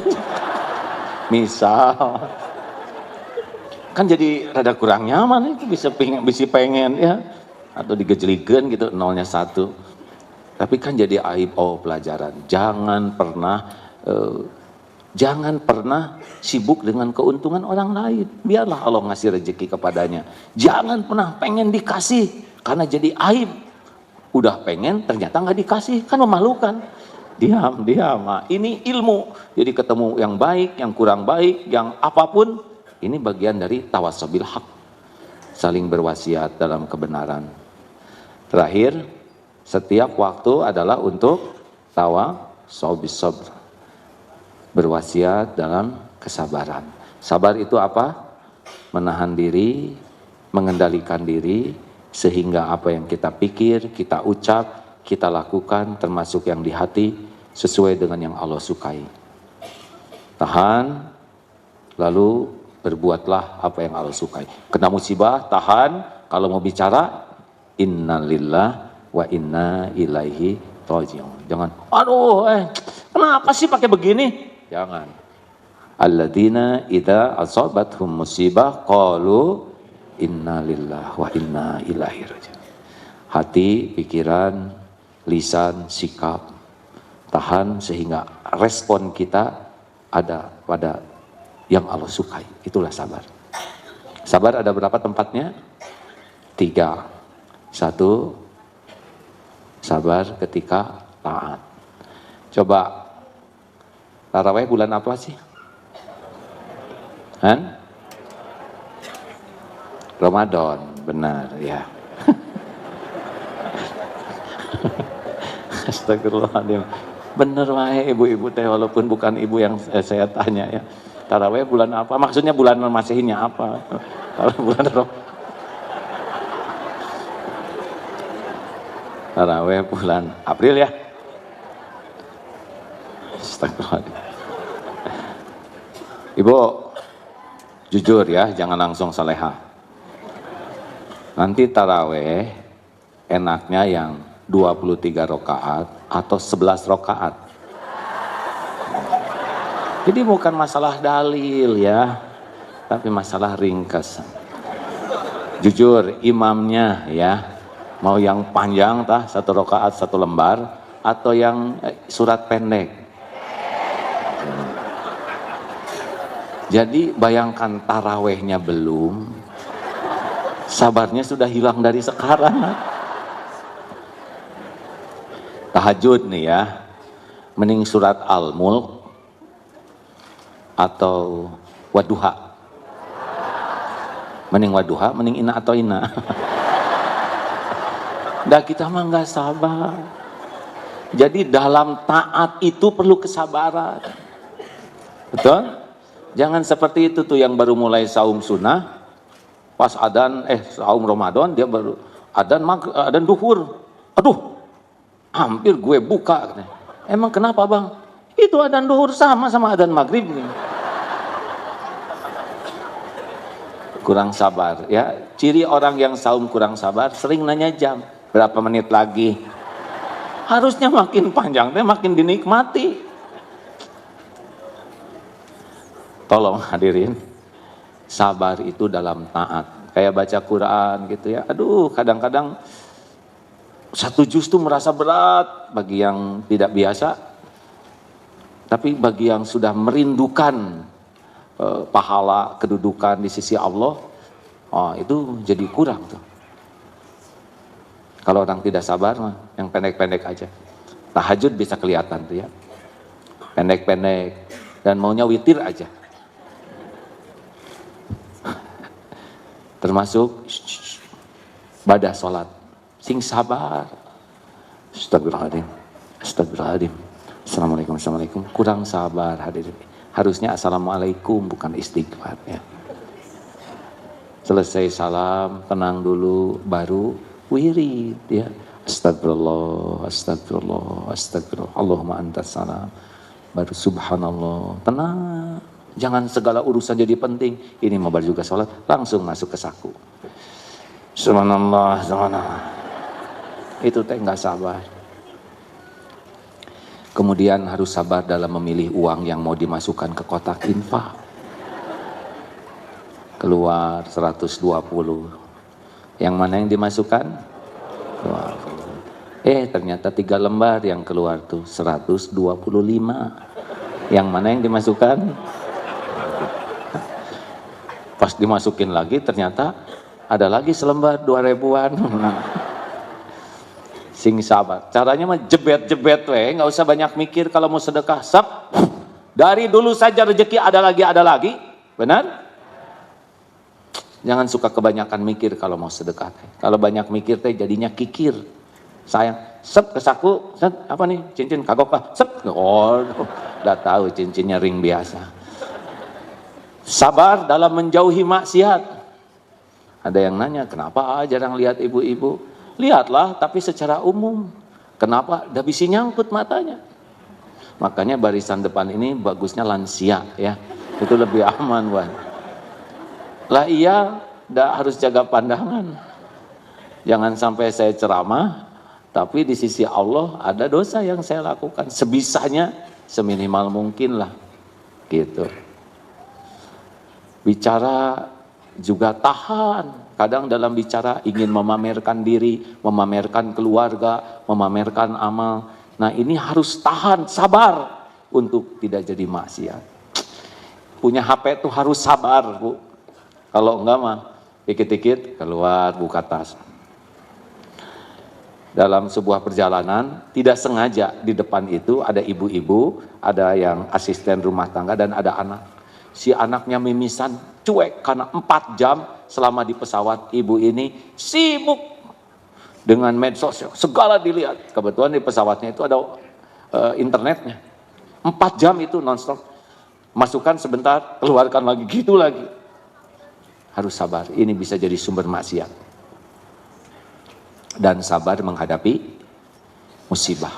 misal. Kan jadi rada kurang nyaman itu bisa pengen ya atau digejeligen gitu 0-1 tapi kan jadi aib. Oh pelajaran, jangan pernah sibuk dengan keuntungan orang lain, biarlah Allah ngasih rezeki kepadanya. Jangan pernah pengen dikasih karena jadi aib, udah pengen ternyata nggak dikasih kan memalukan. Diam, ini ilmu. Jadi ketemu yang baik, yang kurang baik, yang apapun, ini bagian dari tawasobil haq, saling berwasiat dalam kebenaran. Terakhir, setiap waktu adalah untuk tawasobil sabr, berwasiat dalam kesabaran. Sabar itu apa? Menahan diri, mengendalikan diri, sehingga apa yang kita pikir, kita ucap, kita lakukan, termasuk yang di hati, sesuai dengan yang Allah sukai. Tahan, lalu berbuatlah apa yang Allah sukai. Kena musibah, tahan. Kalau mau bicara, innalillah wa inna ilaihi raji'un. Jangan, aduh, kenapa sih pakai begini? Jangan. Alladzina idza asabathum musibah qalu inna lillahi wa inna ilaihi raji'un. Hati, pikiran, lisan, sikap tahan sehingga respon kita ada pada yang Allah sukai. Itulah sabar. Sabar ada berapa tempatnya? 3. 1, sabar ketika taat. Coba, tarawih bulan apa sih? Ramadan, benar ya. Astagfirullahaladzim. Bener wae ibu-ibu teh, walaupun bukan ibu yang saya tanya ya. Tarawih bulan apa? Maksudnya bulan Masehinya apa? Kalau bulan Tarawih bulan April ya. Astagfirullahaladzim. Ibu, jujur ya, jangan langsung salehah. Nanti tarawih enaknya yang 23 rakaat atau 11 rakaat. Jadi bukan masalah dalil ya, tapi masalah ringkas. Jujur, imamnya ya, mau yang panjang tah 1 rakaat 1 lembar atau yang surat pendek. Jadi bayangkan tarawehnya belum, sabarnya sudah hilang dari sekarang. Tahajud nih ya, mending surat Al-Mulk atau Wadduha. Mending Wadduha, mending Inna atau Inna. Dah kita mah nggak sabar. Jadi dalam taat itu perlu kesabaran. Betul? Jangan seperti itu tuh yang baru mulai saum sunnah, pas adzan saum Ramadan dia baru adzan duhur. Aduh, hampir gue buka. Emang kenapa bang? Itu adzan duhur sama adzan maghrib nih. Kurang sabar ya. Ciri orang yang saum kurang sabar sering nanya jam. Berapa menit lagi? Harusnya makin panjang deh, makin dinikmati. Tolong hadirin, sabar itu dalam taat. Kayak baca Quran gitu ya. Aduh, kadang-kadang 1 juz tuh merasa berat bagi yang tidak biasa. Tapi bagi yang sudah merindukan pahala kedudukan di sisi Allah, itu jadi kurang tuh. Kalau orang tidak sabar mah yang pendek-pendek aja. Tahajud bisa kelihatan tuh ya. Pendek-pendek dan maunya witir aja. Termasuk badah sholat, sing sabar. Astagfirullahaladzim, astagfirullahaladzim. Assalamualaikum, kurang sabar hadirin. Harusnya assalamualaikum bukan istighfar ya. Selesai salam, tenang dulu, baru wirid ya. Astagfirullah, astagfirullah, astagfirullah. Allahumma antas salam. Baru subhanallah, tenang. Jangan segala urusan jadi penting. Ini mau baru juga sholat, langsung masuk ke saku. Subhanallah, subhanallah. Itu teh nggak sabar. Kemudian harus sabar dalam memilih uang yang mau dimasukkan ke kotak infak. Keluar 120. Yang mana yang dimasukkan? 20. Ternyata 3 lembar yang keluar tuh 125. Yang mana yang dimasukkan? Pas dimasukin lagi ternyata ada lagi selembar 2000-an. Sing sabar. Caranya mah jebet-jebet nggak usah banyak mikir kalau mau sedekah. Dari dulu saja rezeki ada lagi. Benar? Jangan suka kebanyakan mikir kalau mau sedekah. Kalau banyak mikir teh jadinya kikir. Sayang, ke saku, apa nih? Cincin kagok lah. Udah tahu cincinnya ring biasa. Sabar dalam menjauhi maksiat. Ada yang nanya, kenapa jarang lihat ibu-ibu? Lihatlah, tapi secara umum. Kenapa? Udah bisa nyangkut matanya. Makanya barisan depan ini bagusnya lansia ya. Itu lebih aman, Wan. Lah iya, harus jaga pandangan. Jangan sampai saya ceramah, Tapi di sisi Allah ada dosa yang saya lakukan. Sebisanya, seminimal mungkin lah. Gitu. Bicara juga tahan. Kadang dalam bicara ingin memamerkan diri, memamerkan keluarga, memamerkan amal. Nah ini harus tahan, sabar untuk tidak jadi maksiat. Punya HP itu harus sabar, Bu. Kalau enggak mah, dikit-dikit keluar buka tas. Dalam sebuah perjalanan, tidak sengaja di depan itu ada ibu-ibu, ada yang asisten rumah tangga dan ada anak. Si anaknya mimisan, cuek karena 4 jam selama di pesawat. Ibu ini sibuk dengan medsos, segala dilihat. Kebetulan di pesawatnya itu ada internetnya. 4 jam itu nonstop. Masukkan sebentar, keluarkan lagi, gitu lagi. Harus sabar, ini bisa jadi sumber maksiat. Dan sabar menghadapi musibah.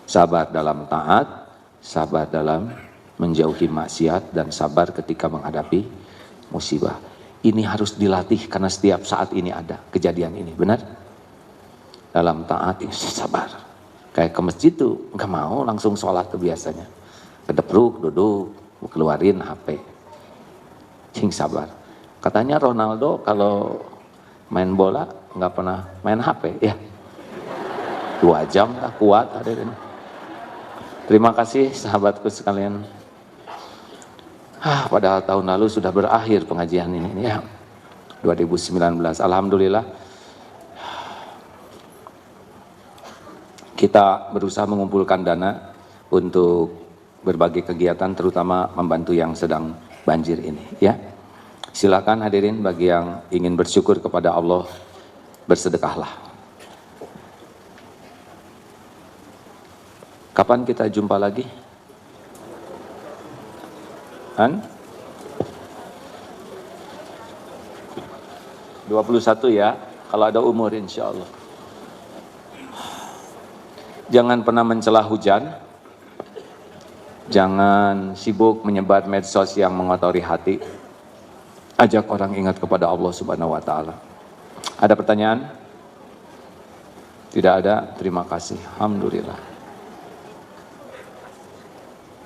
Sabar dalam taat, sabar dalam menjauhi maksiat, dan sabar ketika menghadapi musibah. Ini harus dilatih karena setiap saat ini ada kejadian ini, benar? Dalam taat ini sabar. Kayak ke masjid tuh nggak mau langsung sholat tuh biasanya. Kedepruk, duduk, keluarin HP. Cing sabar. Katanya Ronaldo kalau main bola nggak pernah main HP, ya 2 jam lah kuat hadirin. Terima kasih sahabatku sekalian. Padahal tahun lalu sudah berakhir pengajian ini ya, 2019. Alhamdulillah kita berusaha mengumpulkan dana untuk berbagai kegiatan, terutama membantu yang sedang banjir ini ya. Silakan hadirin, bagi yang ingin bersyukur kepada Allah, bersedekahlah. Kapan kita jumpa lagi? 21 ya, kalau ada umur insya Allah. Jangan pernah mencela hujan. Jangan sibuk menyebar medsos yang mengotori hati. Ajak orang ingat kepada Allah Subhanahu wa Ta'ala. Ada pertanyaan? Tidak ada? Terima kasih. Alhamdulillah.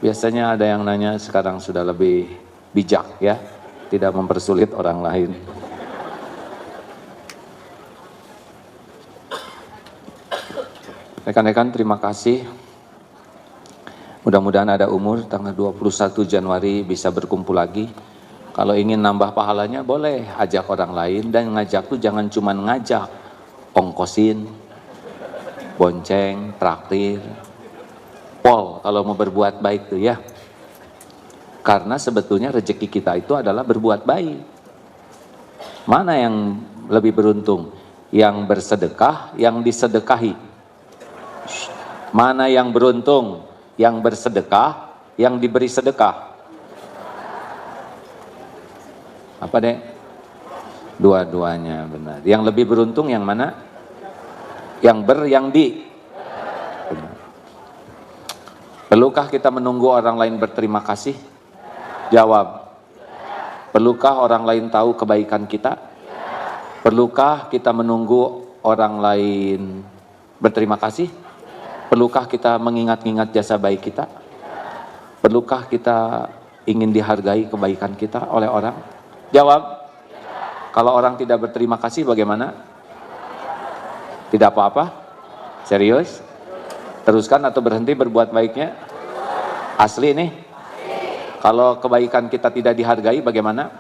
Biasanya ada yang nanya, sekarang sudah lebih bijak ya, tidak mempersulit orang lain. Rekan-rekan, terima kasih. Mudah-mudahan ada umur tanggal 21 Januari bisa berkumpul lagi. Kalau ingin nambah pahalanya boleh ajak orang lain, dan ngajak tuh jangan cuma ngajak, ongkosin, bonceng, traktir, pol kalau mau berbuat baik tuh ya. Karena sebetulnya rezeki kita itu adalah berbuat baik. Mana yang lebih beruntung? Yang bersedekah, yang disedekahi. Mana yang beruntung? Yang bersedekah, yang diberi sedekah. Apa deh? Dua-duanya benar. Yang lebih beruntung yang mana? Yang yang di. Benar. Perlukah kita menunggu orang lain berterima kasih? Jawab. Perlukah orang lain tahu kebaikan kita? Perlukah kita menunggu orang lain berterima kasih? Perlukah kita mengingat-ingat jasa baik kita? Perlukah kita ingin dihargai kebaikan kita oleh orang? Jawab. Kalau orang tidak berterima kasih bagaimana? Tidak apa-apa? Serius? Teruskan atau berhenti berbuat baiknya? Asli nih? Kalau kebaikan kita tidak dihargai bagaimana?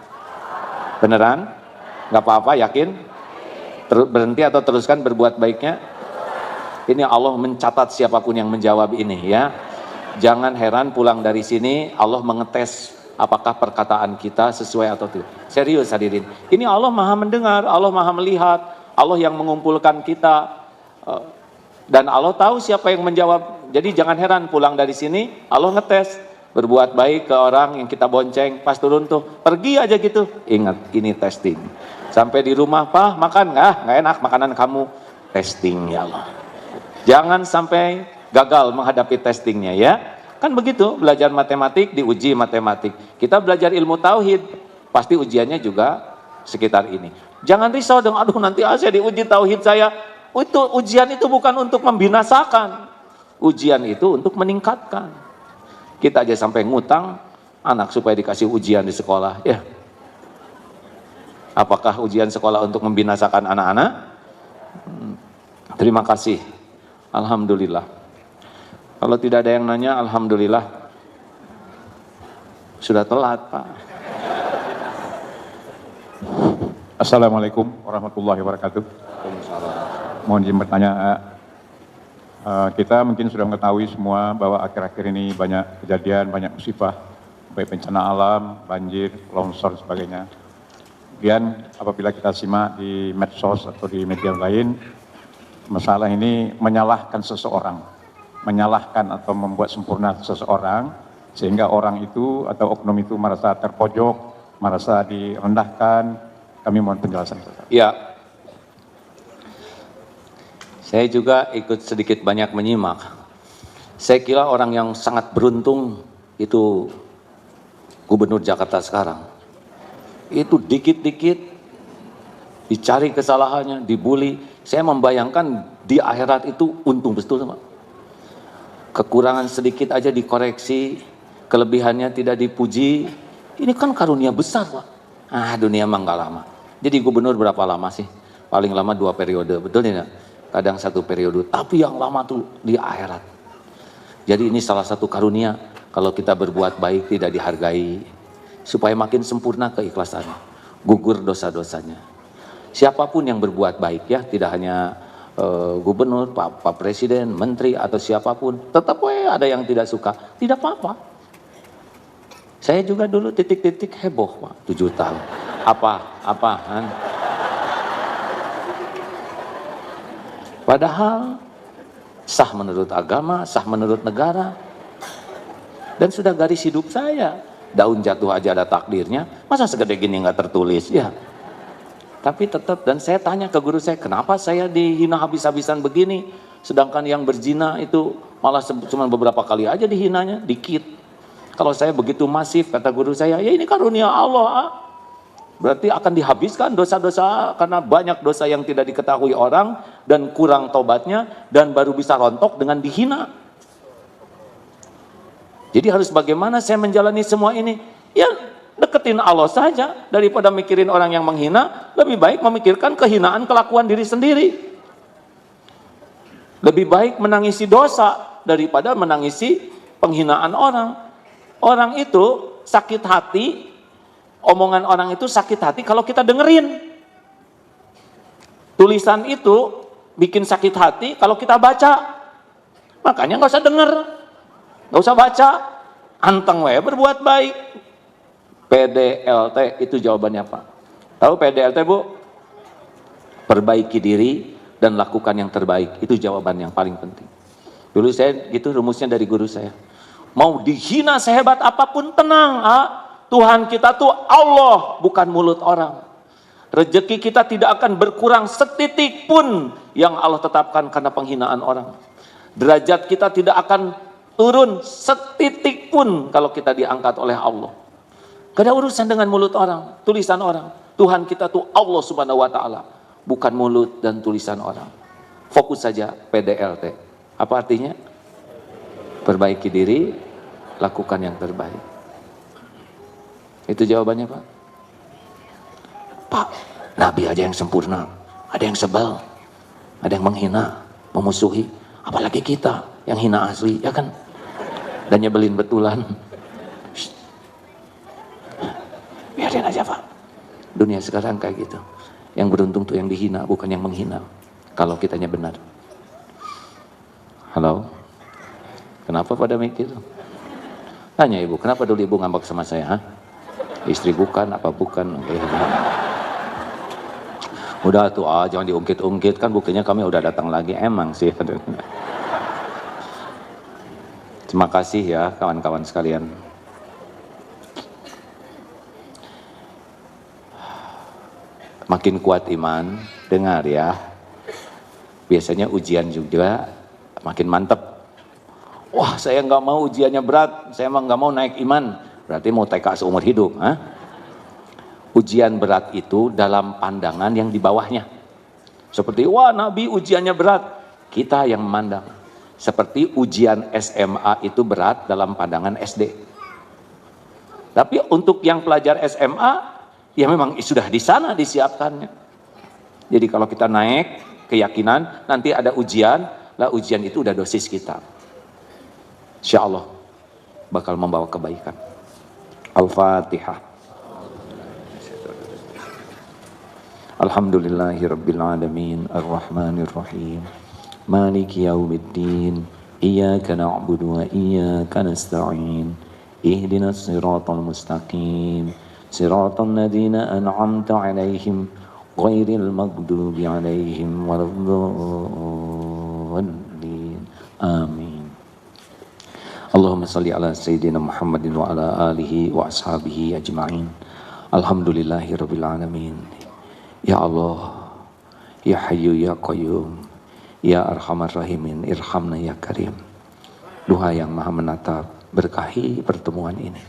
Beneran? Gak apa-apa, yakin? Berhenti atau teruskan berbuat baiknya? Ini Allah mencatat siapapun yang menjawab ini ya. Jangan heran pulang dari sini Allah mengetes apakah perkataan kita sesuai atau tidak. Serius hadirin. Ini Allah Maha mendengar, Allah Maha melihat, Allah yang mengumpulkan kita. Dan Allah tahu siapa yang menjawab. Jadi jangan heran pulang dari sini Allah ngetes. Berbuat baik ke orang yang kita bonceng, pas turun tuh pergi aja gitu. Ingat, ini testing. Sampai di rumah, Pak makan nggak enak makanan kamu. Testing ya Allah. Jangan sampai gagal menghadapi testingnya ya. Kan begitu, belajar matematik diuji matematik. Kita belajar ilmu tauhid, pasti ujiannya juga sekitar ini. Jangan risau dong, aduh nanti saya diuji tauhid saya. ujian itu bukan untuk membinasakan. Ujian itu untuk meningkatkan. Kita aja sampai ngutang anak supaya dikasih ujian di sekolah, ya. Apakah ujian sekolah untuk membinasakan anak-anak? Terima kasih. Alhamdulillah. Kalau tidak ada yang nanya, alhamdulillah. Sudah telat, Pak. Assalamualaikum warahmatullahi wabarakatuh. Mohon izin bertanya, kita mungkin sudah mengetahui semua bahwa akhir-akhir ini banyak kejadian, banyak musibah, baik bencana alam, banjir, longsor, dan sebagainya. Kemudian apabila kita simak di medsos atau di media lain, masalah ini menyalahkan seseorang, menyalahkan atau membuat sempurna seseorang, sehingga orang itu atau oknum itu merasa terpojok, merasa direndahkan. Kami mohon penjelasan. Ya, saya juga ikut sedikit banyak menyimak. Saya kira orang yang sangat beruntung itu Gubernur Jakarta sekarang. Itu dikit-dikit dicari kesalahannya, dibully. Saya membayangkan di akhirat itu untung betul, Pak. Kekurangan sedikit aja dikoreksi, kelebihannya tidak dipuji. Ini kan karunia besar, Pak. Dunia mah nggak lama. Jadi gubernur berapa lama sih? Paling lama 2 periode, betul tidak? Kadang 1 periode, tapi yang lama tuh di akhirat. Jadi ini salah satu karunia, kalau kita berbuat baik tidak dihargai, supaya makin sempurna keikhlasannya, gugur dosa-dosanya. Siapapun yang berbuat baik ya, tidak hanya gubernur, Pak Presiden, menteri atau siapapun, tetap ada yang tidak suka, tidak apa-apa. Saya juga dulu titik-titik heboh, Pak, 7 tahun. Apaan? Padahal sah menurut agama, sah menurut negara. Dan sudah garis hidup saya. Daun jatuh aja ada takdirnya, masa segede gini nggak tertulis? Ya. Tapi tetap, dan saya tanya ke guru saya, kenapa saya dihina habis-habisan begini? Sedangkan yang berzina itu malah cuma beberapa kali aja dihinanya, dikit. Kalau saya begitu masif, kata guru saya, ya ini karunia Allah. Berarti akan dihabiskan dosa-dosa, karena banyak dosa yang tidak diketahui orang, dan kurang tobatnya, dan baru bisa rontok dengan dihina. Jadi harus bagaimana saya menjalani semua ini? Ya deketin Allah saja, daripada mikirin orang yang menghina, lebih baik memikirkan kehinaan kelakuan diri sendiri. Lebih baik menangisi dosa, daripada menangisi penghinaan orang. Orang itu sakit hati, omongan orang itu sakit hati kalau kita dengerin. Tulisan itu bikin sakit hati kalau kita baca. Makanya nggak usah denger, nggak usah baca, anteng we berbuat baik. PDLT itu jawabannya, Pak. Tahu PDLT, Bu? Perbaiki diri dan lakukan yang terbaik. Itu jawaban yang paling penting. Dulu saya gitu rumusnya dari guru saya. Mau dihina sehebat apapun tenang, Tuhan kita tuh Allah, bukan mulut orang. Rezeki kita tidak akan berkurang setitik pun yang Allah tetapkan karena penghinaan orang. Derajat kita tidak akan turun setitik pun kalau kita diangkat oleh Allah. Gak ada urusan dengan mulut orang, tulisan orang. Tuhan kita tuh Allah Subhanahu wa Ta'ala, bukan mulut dan tulisan orang. Fokus saja PDLT. Apa artinya? Perbaiki diri, lakukan yang terbaik. Itu jawabannya, Pak. Pak, Nabi aja yang sempurna, ada yang sebel, ada yang menghina, memusuhi, apalagi kita yang hina asli, ya kan? Dan nyebelin betulan. Biarin aja, Pak. Dunia sekarang kayak gitu. Yang beruntung tuh yang dihina, bukan yang menghina. Kalau kitanya benar. Halo? Kenapa pada mikir? Tanya ibu, kenapa dulu ibu ngambek sama saya? Istri bukan, apa bukan? Udah tuh, jangan diungkit-ungkit, kan buktinya kami udah datang lagi. Emang sih. Terima kasih ya kawan-kawan sekalian. Makin kuat iman, dengar ya. Biasanya ujian juga makin mantep. Wah, saya nggak mau ujiannya berat, saya emang nggak mau naik iman. Berarti mau TK seumur hidup. Ujian berat itu dalam pandangan yang di bawahnya. Seperti, wah Nabi ujiannya berat. Kita yang memandang. Seperti ujian SMA itu berat dalam pandangan SD. Tapi untuk yang pelajar SMA, ya memang sudah di sana disiapkannya. Jadi kalau kita naik, keyakinan, nanti ada ujian, lah ujian itu udah dosis kita. Insya Allah bakal membawa kebaikan. Al-Fatihah. Alhamdulillahirabbil alamin arrahmanir rahim maliki yaumiddin iyyaka na'budu wa iyyaka nasta'in ihdinas siratal mustaqim siratal ladzina an'amta 'alaihim ghairil maghdubi 'alaihim waladdallin amin. Allahumma salli ala sayyidina Muhammadin wa ala alihi wa ashabihi ajma'in. Alhamdulillahirabbil alamin. Ya Allah, Ya Hayyu Ya Qayyum, Ya Arhamar Rahimin, Irhamna Ya Karim. Duha yang Maha Menatap, berkahi pertemuan ini,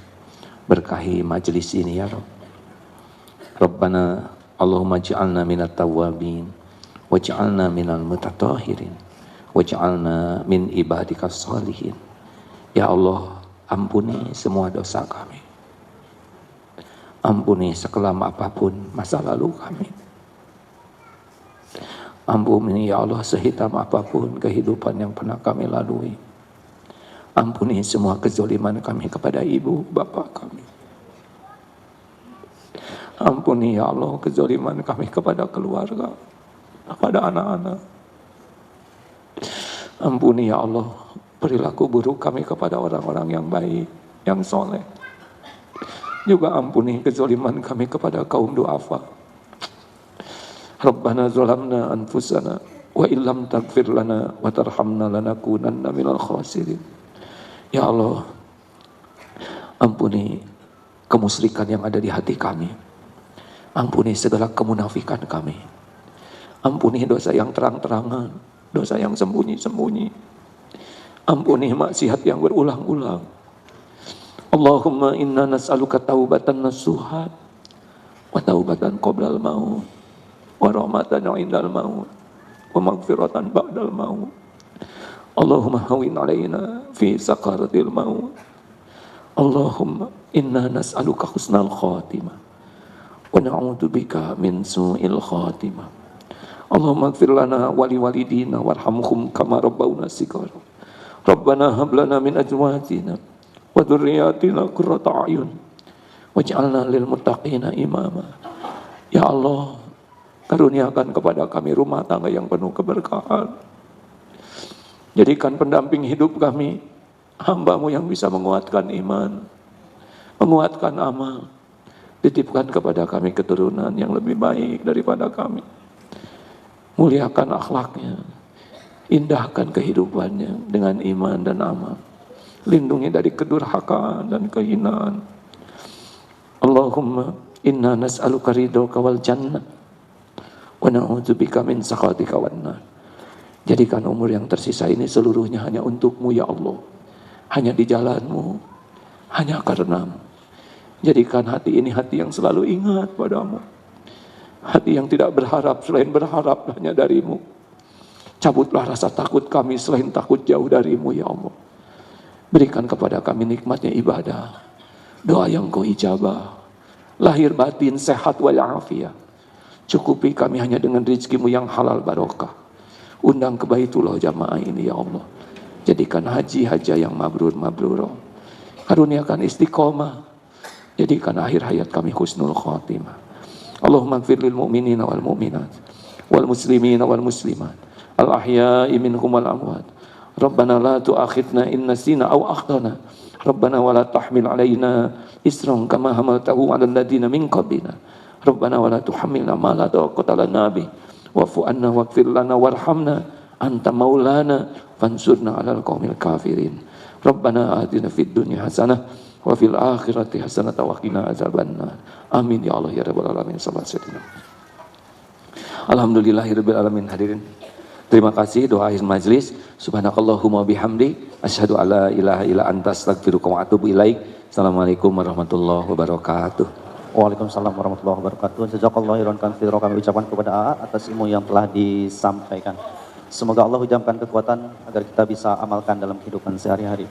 berkahi majlis ini ya Rabb. Rabbana Allahumma ja'alna minat tawwabin, waj'alna minal mutatahhirin, waj'alna min ibadikas salihin. Ya Allah, ampuni semua dosa kami. Ampuni sekelam apapun masa lalu kami. Ampuni ya Allah sehitam apapun kehidupan yang pernah kami lalui. Ampuni semua kezaliman kami kepada ibu bapa kami. Ampuni ya Allah kezaliman kami kepada keluarga, kepada anak-anak. Ampuni ya Allah perilaku buruk kami kepada orang-orang yang baik, yang soleh. Juga ampuni kezaliman kami kepada kaum du'afa. Rabbana zalamna anfusana wa illam taghfir lana wa tarhamna lanakunanna minal khasirin. Ya Allah, ampuni kemusyrikan yang ada di hati kami. Ampuni segala kemunafikan kami. Ampuni dosa yang terang-terangan, dosa yang sembunyi-sembunyi. Ampuni maksiat yang berulang-ulang. Allahumma inna nas'aluka taubatan nasuha wa taubatan qoblal maut wa rahmatan 'indal maut wa maghfiratan ba'dal maut. Allahumma hawin 'alaina fi sakaratil maut. Allahumma inna nas'aluka husnal khatimah wa na'udzubika min su'il khatimah. Allahumma ighfir lana wa liwalidina warhamhum kama rabbawna shighara. Rabbana hab lana min azwajina wa dzurriyyatina qurrata a'yun waj'alna lil muttaqina imama. Ya Allah, karuniakan kepada kami rumah tangga yang penuh keberkahan. Jadikan pendamping hidup kami hamba-Mu yang bisa menguatkan iman, menguatkan amal. Titipkan kepada kami keturunan yang lebih baik daripada kami. Muliakan akhlaknya, indahkan kehidupannya dengan iman dan amal. Lindungi dari kedurhakaan dan kehinaan. Allahumma inna nas'aluka ridhoka wal jannah wa na'udzubika min sakhatika wan nar. Jadikan umur yang tersisa ini seluruhnya hanya untuk-Mu ya Allah. Hanya di jalan-Mu, hanya karena-Mu. Jadikan hati ini hati yang selalu ingat padamu. Hati yang tidak berharap selain berharap hanya dari-Mu. Cabutlah rasa takut kami selain takut jauh dari-Mu ya Allah. Berikan kepada kami nikmatnya ibadah, doa yang Kau ijabah, lahir batin sehat walafiat. Cukupi kami hanya dengan rezeki-Mu yang halal barokah. Undang ke Baitullah jamaah ini ya Allah. Jadikan haji hajah yang mabrur. Karuniakan istiqomah. Jadikan akhir hayat kami husnul khatimah. Allahumma ighfir lil mu'minina wal mu'minat wal muslimina wal muslimat al ahya'i minhum wal amwat. Rabbana la tu'akhidna in nasina aw akhtana. Rabbana wa la tahmil alaina isran kama hamaltahu 'alal ladzina min qablina. Rabbana wa la tuhammilna ma la taqata lana bih. Wa'fu 'anna waghfir lana warhamna anta maulana fansurna 'alal qaumil kafirin. Rabbana atina fid dunya hasanah wa fil akhirati hasanah wa qina azabannar. Amin ya Allah ya rabbal alamin. Alhamdulillahirabbil alamin. Hadirin, terima kasih doa akhir majlis. Subhanakallahumma bihamdi asyhadu alla ilaha illa anta astaghfiruka wa atubu ilaik. Assalamualaikum warahmatullahi wabarakatuh. Waalaikumsalam warahmatullahi wabarakatuh. Jazakallahu khairan katsira, kami ucapkan kepada AA atas ilmu yang telah disampaikan. Semoga Allah hujamkan kekuatan agar kita bisa amalkan dalam kehidupan sehari-hari.